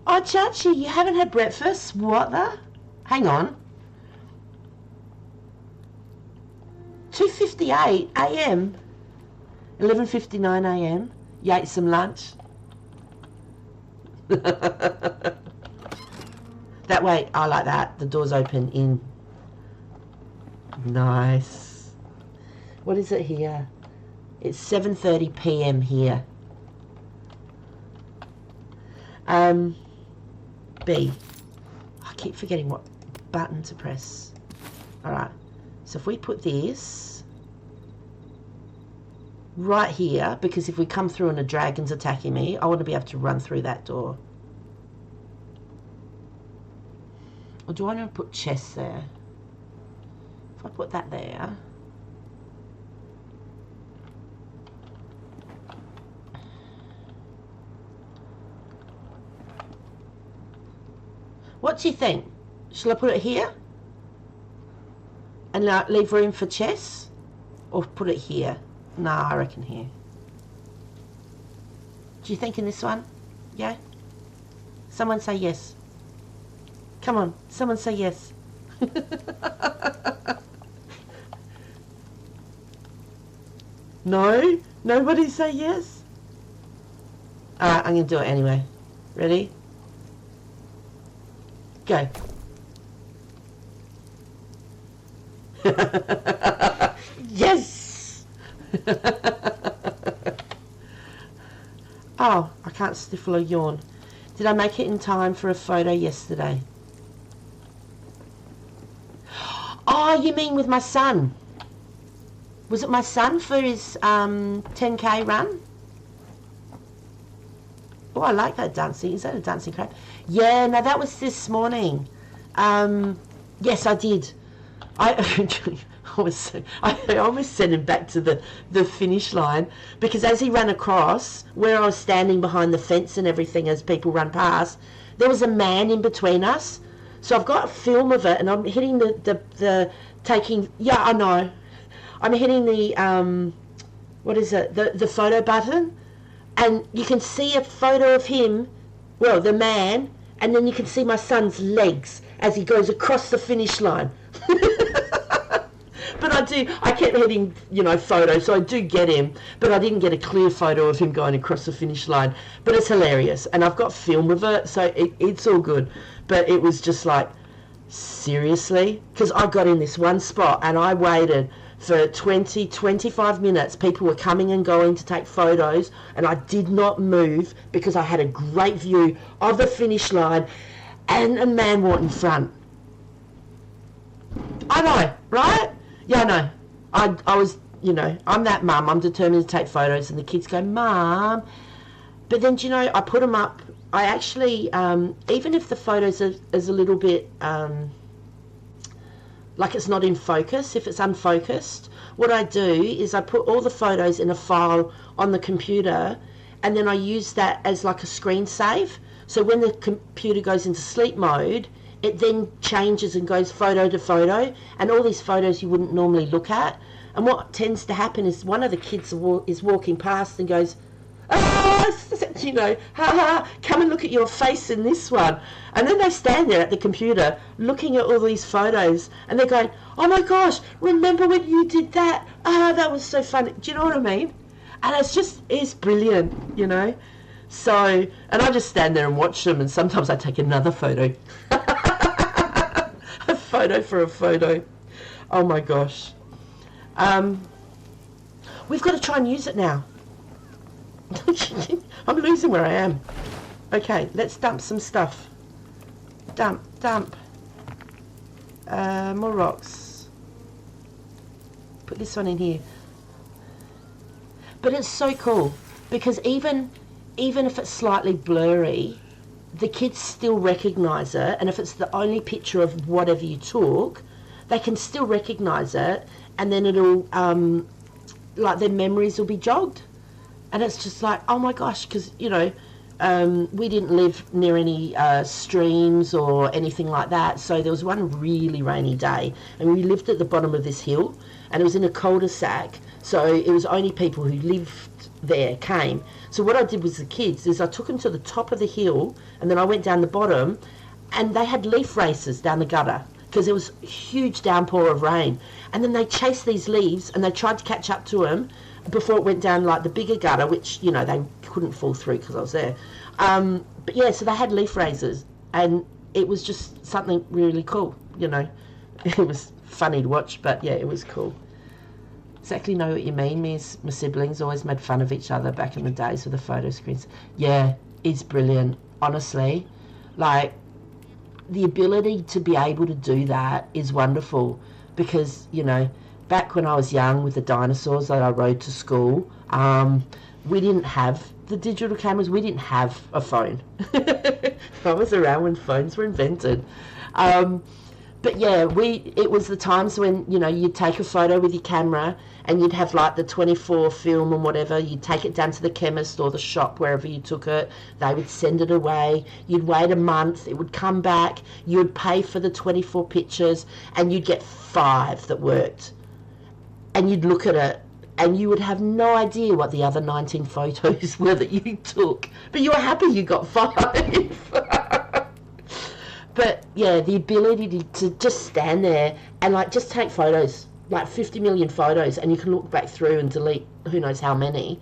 Oh, Chachi, you haven't had breakfast? What the? Hang on. 2:58 a.m. 11:59 a.m. You ate some lunch? That way, I like that. The door's open in. Nice. What is it here? It's 7:30 p.m. here. B. I keep forgetting what button to press. Alright. So if we put this right here, because if we come through and a dragon's attacking me, I want to be able to run through that door. Or do I want to put chests there? If I put that there. What do you think? Shall I put it here? And leave room for chests? Or put it here? Nah, I reckon here. Do you think in this one? Yeah? Someone say yes. Come on, someone say yes. No? Nobody say yes? Alright, I'm going to do it anyway. Ready? Go. Yes! Oh, I can't sniffle or yawn. Did I make it in time for a photo yesterday? Oh, you mean with my son? Was it my son for his 10k run? Oh, I like that dancing. Is that a dancing crab? Yeah, no, that was this morning. Yes, I did. I almost sent him back to the finish line, because as he ran across, where I was standing behind the fence and everything as people run past, there was a man in between us. So I've got a film of it, and I'm hitting the taking, yeah, I know. I'm hitting the, what is it, the photo button, and you can see a photo of him, well, the man, and then you can see my son's legs as he goes across the finish line. But I kept hitting, photos, so I do get him, but I didn't get a clear photo of him going across the finish line. But it's hilarious, and I've got film of it, so it's all good. But it was just like, seriously? Because I got in this one spot, and I waited for 20-25 minutes. People were coming and going to take photos, and I did not move because I had a great view of the finish line, and a man walked in front. I know, right? Yeah, I know. I was, I'm that mum. I'm determined to take photos, and the kids go, Mum. But then, I put them up I actually, even if the photos is a little bit, like it's not in focus, if it's unfocused, what I do is I put all the photos in a file on the computer, and then I use that as like a screen save. So when the computer goes into sleep mode, it then changes and goes photo to photo, and all these photos you wouldn't normally look at. And what tends to happen is one of the kids is walking past and goes, "Ah," you know, "ha ha, come and look at your face in this one." And then they stand there at the computer looking at all these photos, and they're going, "Oh my gosh, remember when you did that? Ah, that was so funny." Do you know what I mean? And it's brilliant, you know. So, and I just stand there and watch them, and sometimes I take another photo. A photo for a photo. Oh my gosh. We've got to try and use it now. I'm losing where I am. Okay, let's dump some stuff. Dump. More rocks. Put this one in here. But it's so cool because even if it's slightly blurry, the kids still recognise it, and if it's the only picture of whatever you took, they can still recognise it, and then it'll like their memories will be jogged. And it's just like, oh my gosh, because, you know, we didn't live near any streams or anything like that. So there was one really rainy day, and we lived at the bottom of this hill, and it was in a cul-de-sac. So it was only people who lived there came. So what I did with the kids is I took them to the top of the hill, and then I went down the bottom, and they had leaf races down the gutter because there was a huge downpour of rain. And then they chased these leaves, and they tried to catch up to them before it went down like the bigger gutter, which, you know, they couldn't fall through because I was there. But yeah, so they had leaf races, and it was just something really cool, you know. It was funny to watch, but yeah, it was cool. Exactly know what you mean. Me and my siblings always made fun of each other back in the days with the photo screens. Yeah, it's brilliant, honestly. Like, the ability to be able to do that is wonderful because, you know, back when I was young with the dinosaurs that I rode to school, we didn't have the digital cameras. We didn't have a phone. I was around when phones were invented. But yeah, it was the times when, you know, you'd take a photo with your camera and you'd have like the 24 film and whatever. You'd take it down to the chemist or the shop, wherever you took it. They would send it away. You'd wait a month. It would come back. You'd pay for the 24 pictures, and you'd get 5 that worked. And you'd look at it, and you would have no idea what the other 19 photos were that you took. But you were happy you got 5. But yeah, the ability to just stand there and like just take photos, like 50 million photos, and you can look back through and delete who knows how many.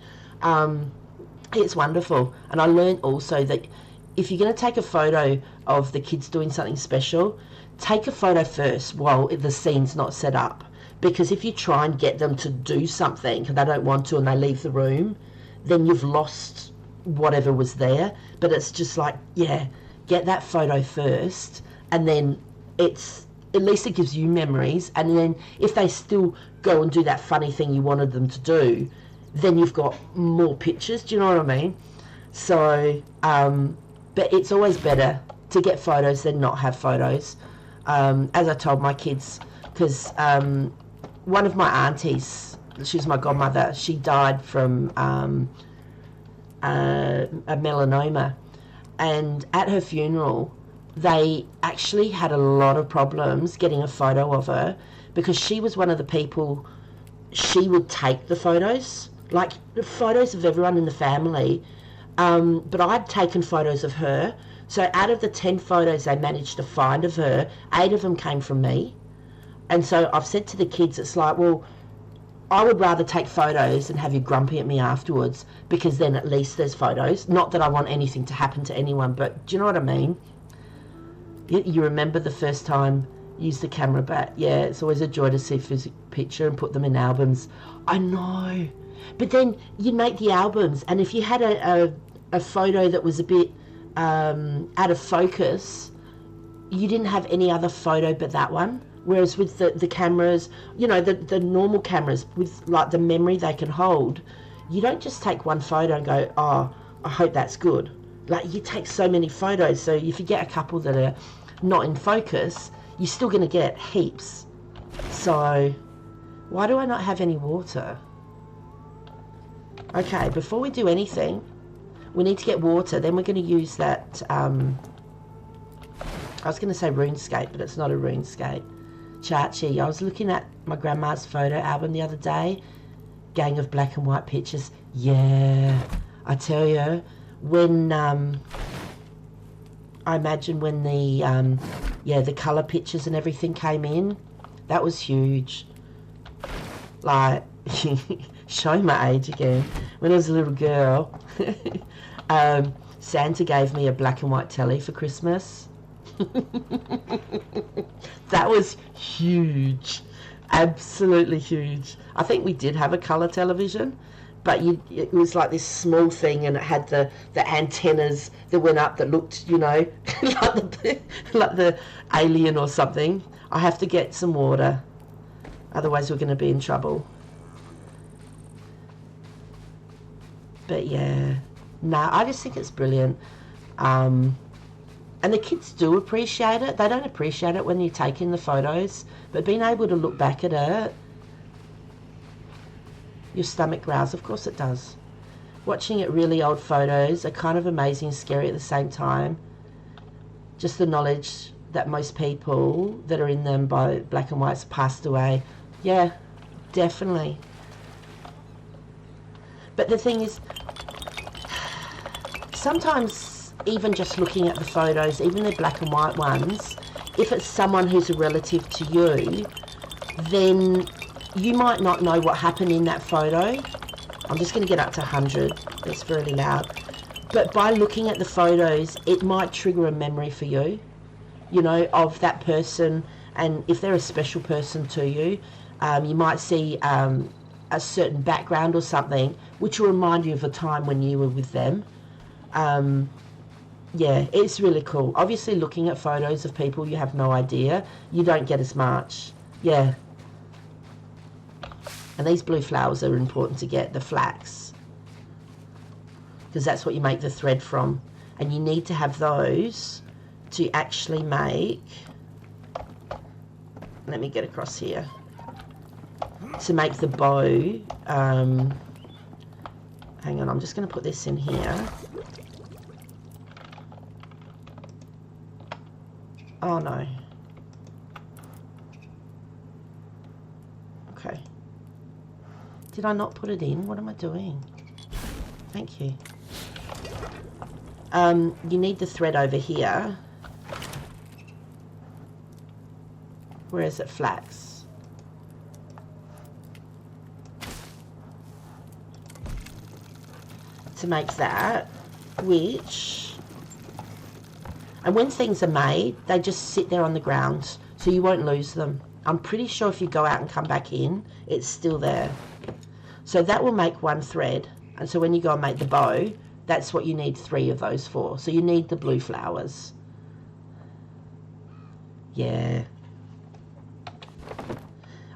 It's wonderful. And I learned also that if you're going to take a photo of the kids doing something special, take a photo first while the scene's not set up. Because if you try and get them to do something and they don't want to and they leave the room, then you've lost whatever was there. But it's just like, yeah, get that photo first, and then it's, at least it gives you memories. And then if they still go and do that funny thing you wanted them to do, then you've got more pictures. Do you know what I mean? So, but it's always better to get photos than not have photos. As I told my kids, because one of my aunties, she's my godmother, she died from a melanoma. And at her funeral, they actually had a lot of problems getting a photo of her because she was one of the people, she would take the photos, like the photos of everyone in the family. But I'd taken photos of her. So out of the 10 photos they managed to find of her, 8 of them came from me. And so I've said to the kids, it's like, well, I would rather take photos and have you grumpy at me afterwards, because then at least there's photos. Not that I want anything to happen to anyone, but do you know what I mean? You remember the first time you used the camera back? Yeah, it's always a joy to see a picture and put them in albums. I know. But then you'd make the albums, and if you had a photo that was a bit out of focus, you didn't have any other photo but that one. Whereas with the cameras, you know, the normal cameras, with like the memory they can hold, you don't just take one photo and go, oh, I hope that's good. like, you take so many photos, so if you get a couple that are not in focus, you're still going to get heaps. So why do I not have any water? Okay, before we do anything, we need to get water. Then we're going to use that, I was going to say RuneScape, but it's not a RuneScape. Chachi. I was looking at my grandma's photo album the other day. Gang of black and white pictures. Yeah, I tell you, when, I imagine when the, the colour pictures and everything came in, that was huge. Like, showing my age again. When I was a little girl, Santa gave me a black and white telly for Christmas. That was huge. Absolutely huge. I think we did have a colour television, but it was like this small thing, and it had the antennas that went up that looked, you know, like the alien or something. I have to get some water, otherwise we're going to be in trouble. But yeah, no, I just think it's brilliant. And the kids do appreciate it. They don't appreciate it when you're taking the photos, but being able to look back at it, your stomach growls. Of course it does. Watching it really old photos are kind of amazing and scary at the same time. Just the knowledge that most people that are in them by black and whites passed away. Yeah, definitely. But the thing is, sometimes even just looking at the photos, even the black and white ones, if it's someone who's a relative to you, then you might not know what happened in that photo. I'm just going to get up to 100. It's really loud. But by looking at the photos, it might trigger a memory for you, you know, of that person. And if they're a special person to you, you might see a certain background or something, which will remind you of a time when you were with them. Yeah, it's really cool. Obviously, looking at photos of people you have no idea, you don't get as much. Yeah. And these blue flowers are important to get, the flax, because that's what you make the thread from. And you need to have those to actually make, let me get across here, to make the bow. Hang on, I'm just going to put this in here. Oh no. Okay. Did I not put it in? What am I doing? Thank you. You need the thread over here. Where is it? Flax. To make that, which, and when things are made, they just sit there on the ground, so you won't lose them. I'm pretty sure if you go out and come back in, it's still there. So that will make one thread, and so when you go and make the bow, that's what you need 3 of those for. So you need the blue flowers. Yeah.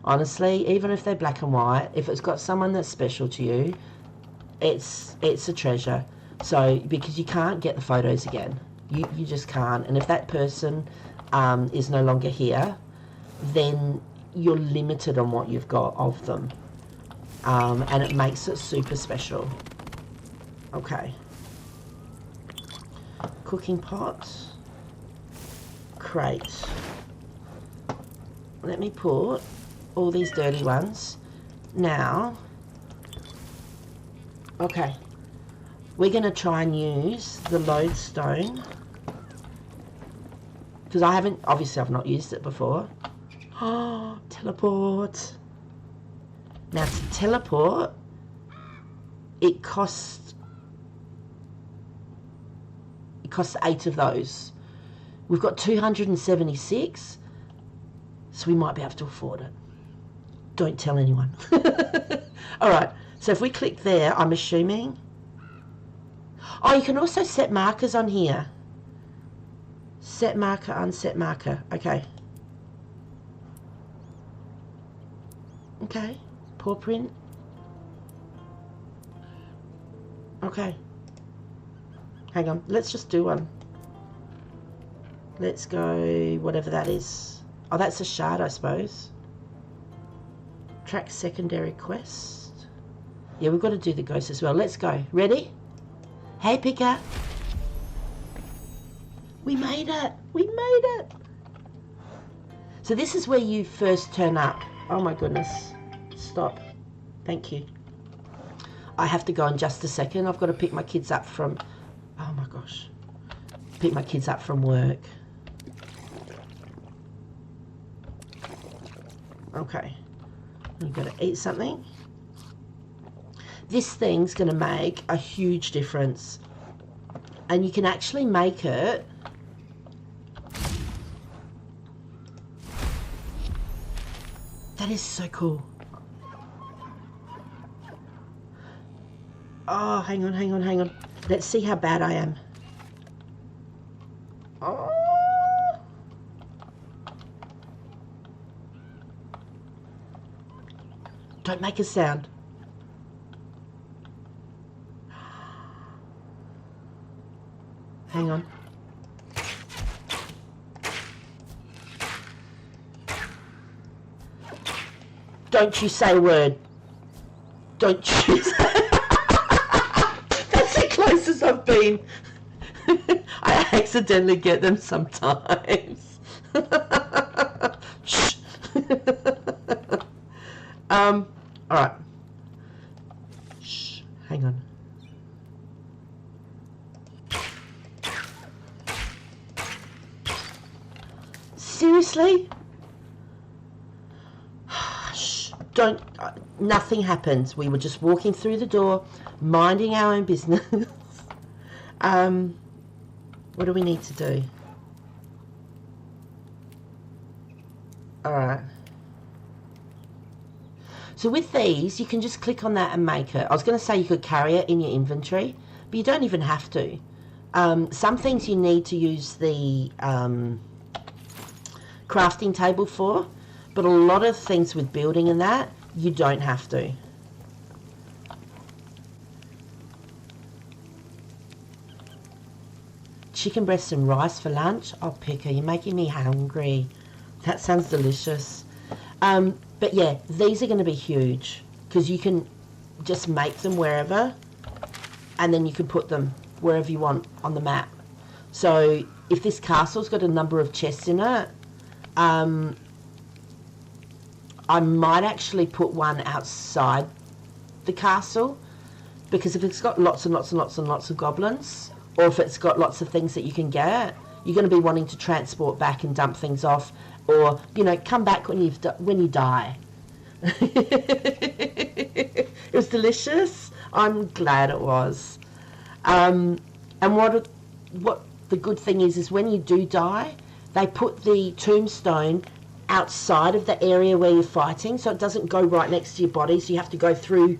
Honestly, even if they're black and white, if it's got someone that's special to you, it's a treasure. So, because you can't get the photos again. You just can't. And if that person is no longer here, then you're limited on what you've got of them. And it makes it super special. Okay. Cooking pot. Crate. Let me put all these dirty ones. Now, okay. We're going to try and use the lodestone. Because I haven't, obviously I've not used it before. Oh, teleport. Now to teleport, it costs 8 of those. We've got 276, so we might be able to afford it. Don't tell anyone. Alright, so if we click there, I'm assuming. Oh, you can also set markers on here. Set marker, unset marker. Okay. Okay. Paw print. Okay. Hang on, let's just do one. Let's go whatever that is. Oh, that's a shard, I suppose. Track secondary quest. Yeah, we've got to do the ghost as well. Let's go. Ready? Hey, Picker. We made it. We made it. So this is where you first turn up. Oh my goodness. Stop. Thank you. I have to go in just a second. I've got to pick my kids up from... Oh my gosh. Pick my kids up from work. Okay. I've got to eat something. This thing's going to make a huge difference. And you can actually make it... That is so cool. Oh, hang on, hang on, hang on. Let's see how bad I am. Oh. Don't make a sound. Hang on. Don't you say a word. Don't you say... That's the closest I've been. I accidentally get them sometimes. Shh. Alright. Shh. Hang on. Seriously? Don't, nothing happens. We were just walking through the door, minding our own business. What do we need to do? Alright. So with these, you can just click on that and make it. I was going to say you could carry it in your inventory, but you don't even have to. Some things you need to use the crafting table for, but a lot of things with building and that, you don't have to. Chicken breast and rice for lunch. Oh, Picker, you're making me hungry. That sounds delicious. But yeah, these are going to be huge because you can just make them wherever and then you can put them wherever you want on the map. So if this castle's got a number of chests in it, I might actually put one outside the castle, because if it's got lots and lots and lots and lots of goblins, or if it's got lots of things that you can get, you're going to be wanting to transport back and dump things off, or, you know, come back when you die. It was delicious. I'm glad it was. And what the good thing is when you do die, they put the tombstone outside of the area where you're fighting, so it doesn't go right next to your body, so you have to go through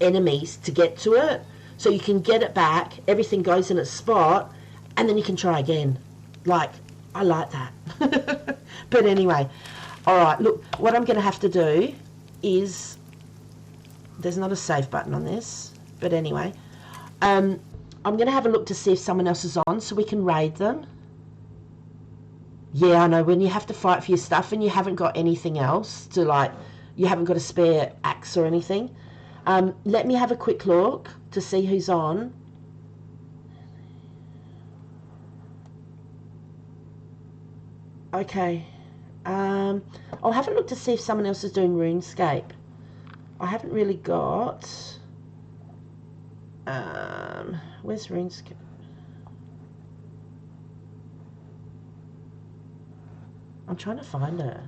enemies to get to it. So you can get it back, everything goes in its spot, and then you can try again. Like, I like that. But anyway, alright, look, what I'm going to have to do is, there's not a save button on this, but anyway, I'm going to have a look to see if someone else is on so we can raid them. Yeah, I know, when you have to fight for your stuff and you haven't got anything else to, like, you haven't got a spare axe or anything. Let me have a quick look to see who's on. Okay. I'll have a look to see if someone else is doing RuneScape. I haven't really got... where's RuneScape? I'm trying to find it.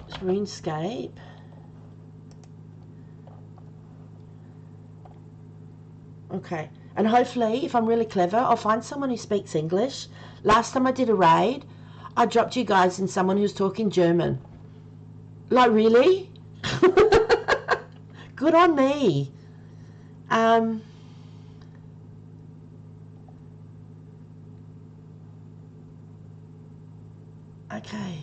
It's RuneScape. Okay. And hopefully, if I'm really clever, I'll find someone who speaks English. Last time I did a raid, I dropped you guys in someone who's talking German. Like, really? Good on me. Okay.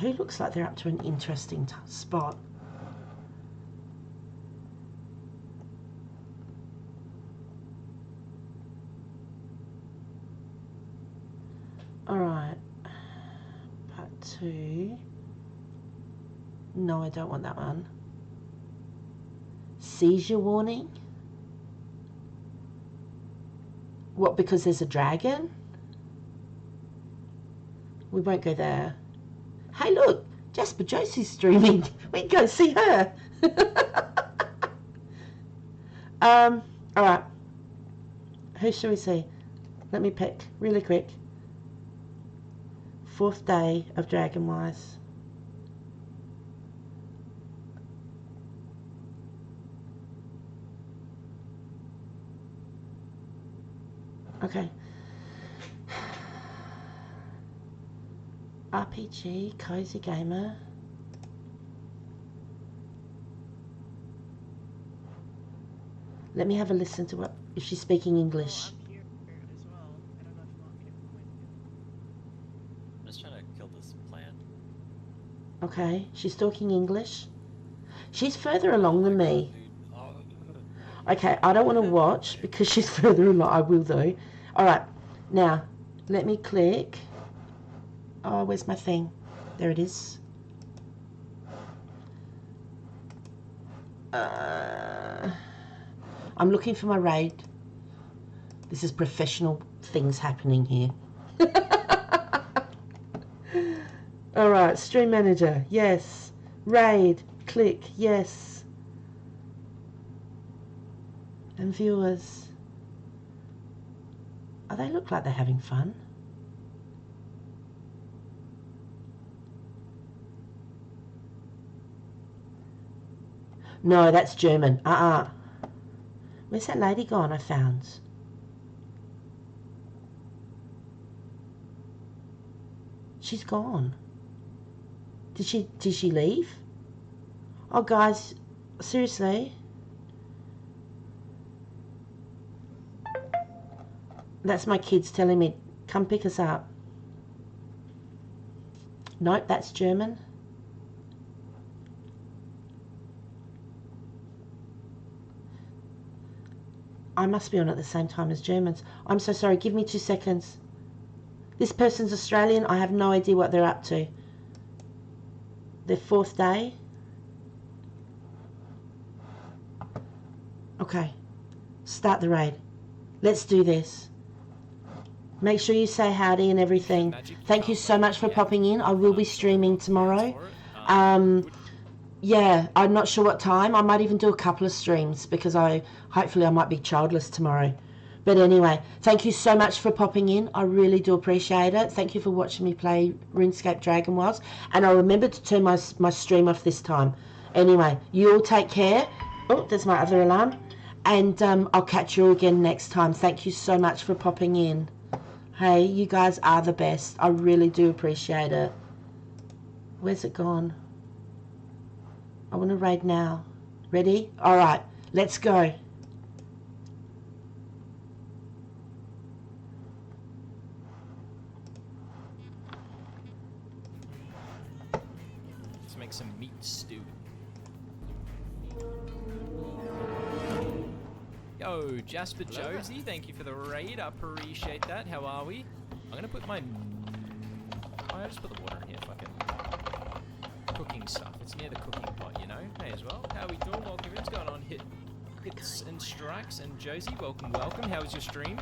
Who looks like they're up to an interesting spot? Alright. Part 2. No, I don't want that one. Seizure warning? What, because there's a dragon? We won't go there. Hey, look! Jasper Josie's streaming. We can go see her. Alright. Who shall we see? Let me pick really quick. 4th day of Dragonwilds. Okay. RPG, cozy gamer. Let me have a listen to what if she's speaking English. I'm here as well. I don't know if you want me to come with you. I'm just trying to kill this plant. Okay, she's talking English. She's further along than me. Okay, I don't want to watch because she's further along. I will though. Alright, now let me click. Oh, where's my thing? There it is. I'm looking for my raid. This is professional things happening here. Alright, stream manager, yes. Raid, click, yes. And viewers. Oh, they look like they're having fun. No, that's German. Where's that lady gone I found? She's gone. Did she leave? Oh, guys, seriously? That's my kids telling me, come pick us up. Nope, that's German. I must be on at the same time as Germans. I'm so sorry, give me 2 seconds. This person's Australian, I have no idea what they're up to. Their 4th day. Okay, start the raid. Let's do this. Make sure you say howdy and everything. Thank you so much for popping in. I will be streaming tomorrow. Yeah, I'm not sure what time. I might even do a couple of streams because hopefully I might be childless tomorrow. But anyway, thank you so much for popping in. I really do appreciate it. Thank you for watching me play RuneScape Dragonwilds. And I'll remember to turn my stream off this time. Anyway, you all take care. Oh, there's my other alarm. And I'll catch you all again next time. Thank you so much for popping in. Hey, you guys are the best. I really do appreciate it. Where's it gone? I want to raid now. Ready? Alright, let's go. Let's make some meat stew. Yo, Jasper Josie, thank you for the raid. I appreciate that. How are we? I'm gonna put my... I just put the water in here, fuck it. Cooking stuff. It's near the cooking pot, you know? Hey as well. How we doing? Welcome. What's going on? Hits and strikes. And Josie, welcome, welcome. How was your stream?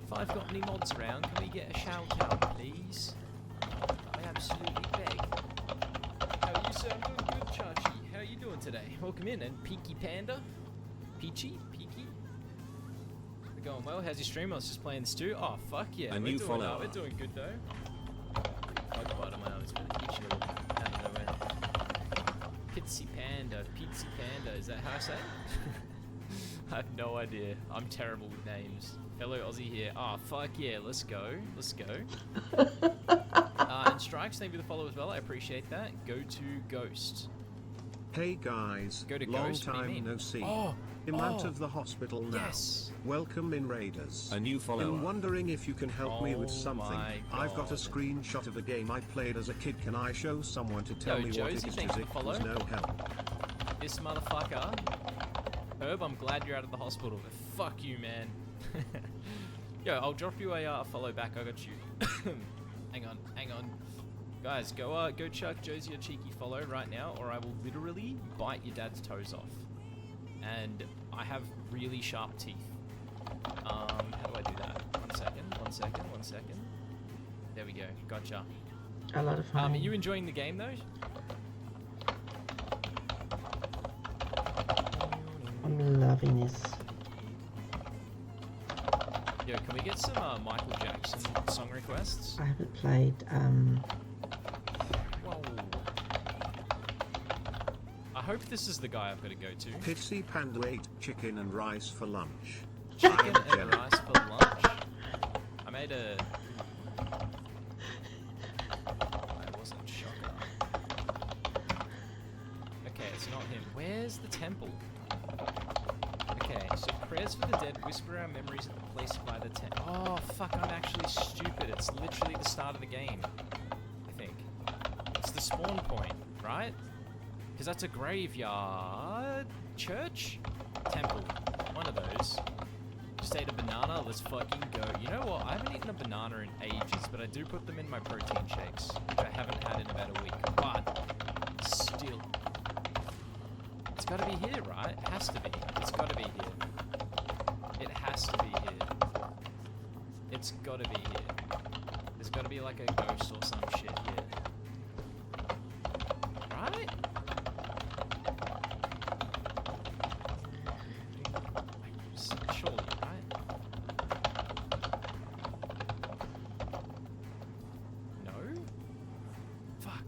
If I've got any mods around, can we get a shout out, please? I absolutely beg. How are you, sir? I'm doing good, Chachi. How are you doing today? Welcome in. And Peaky Panda? Peachy? Peaky? We're going well. How's your stream? I was just playing Stew. Oh, fuck yeah. We're doing good, though. Bug bite on my arm. It's really itchy little out of nowhere. Pitsy Panda. Pitsy Panda. Is that how I say it? I have no idea. I'm terrible with names. Fellow Aussie here. Oh, fuck yeah. Let's go. Let's go. And Strikes, thank you for the follow as well. I appreciate that. Go to Ghost. Hey guys, Go to long Ghost, what do you time mean? no see. Oh, I'm out oh, of the hospital now. yes. Welcome in Raiders. A new follower. I'm wondering if you can help me with Oh something. my I've got a God. screenshot of a game I played as a kid. Can I show someone to tell Yo, me what Josie, it is? thanks for It the was follow. no help. This motherfucker. Herb, I'm glad you're out of the hospital, but fuck you, man. Yo, I'll drop you a follow back. I got you. hang on. Guys, go chuck Josie a cheeky follow right now, or I will literally bite your dad's toes off. And I have really sharp teeth. How do I do that? One second. There we go. Gotcha. A lot of fun. Are you enjoying the game though? I'm loving this. Yo, can we get some Michael Jackson song requests? I haven't played. Whoa. I hope this is the guy I've got to go to. Pitsy Panda ate chicken and rice for lunch. Chicken and rice for lunch. I made a... I wasn't shocker. Okay, it's not him. Where's the temple? Okay, so prayers for the dead, whisper our memories at the place by the tent. Oh, fuck, I'm actually stupid. It's literally the start of the game, I think. It's the spawn point, right? Because that's a graveyard, church, temple, one of those. Just ate a banana, let's fucking go. You know what, I haven't eaten a banana in ages, but I do put them in my protein shakes, which I haven't had in about a week, but still. It's gotta be here, right? It has to be. It's gotta be here. It has to be here. It's gotta be here. There's gotta be like a ghost or some shit here. Right? Surely, right? No? Fuck.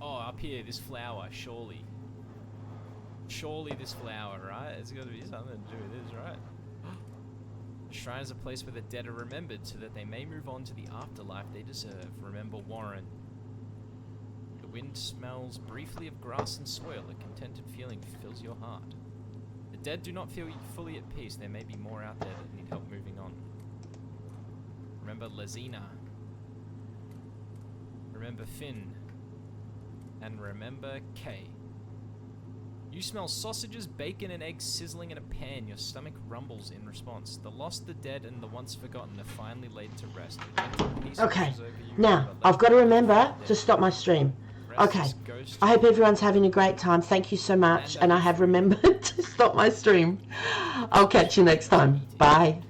Oh, up here, this flower, surely. Surely this flower, right? It's got to be something to do with this, right? The shrine is a place where the dead are remembered so that they may move on to the afterlife they deserve. Remember Warren. The wind smells briefly of grass and soil. A contented feeling fills your heart. The dead do not feel fully at peace. There may be more out there that need help moving on. Remember Lazina. Remember Finn. And remember Kay. You smell sausages, bacon, and eggs sizzling in a pan. Your stomach rumbles in response. The lost, the dead, and the once forgotten are finally laid to rest. Peace Okay, washes over you, now but I've got to let remember the to dead stop my stream. rest Okay, is ghost. I hope everyone's having a great time. Thank you so much, and I have remembered to stop my stream. I'll catch you next time. Bye.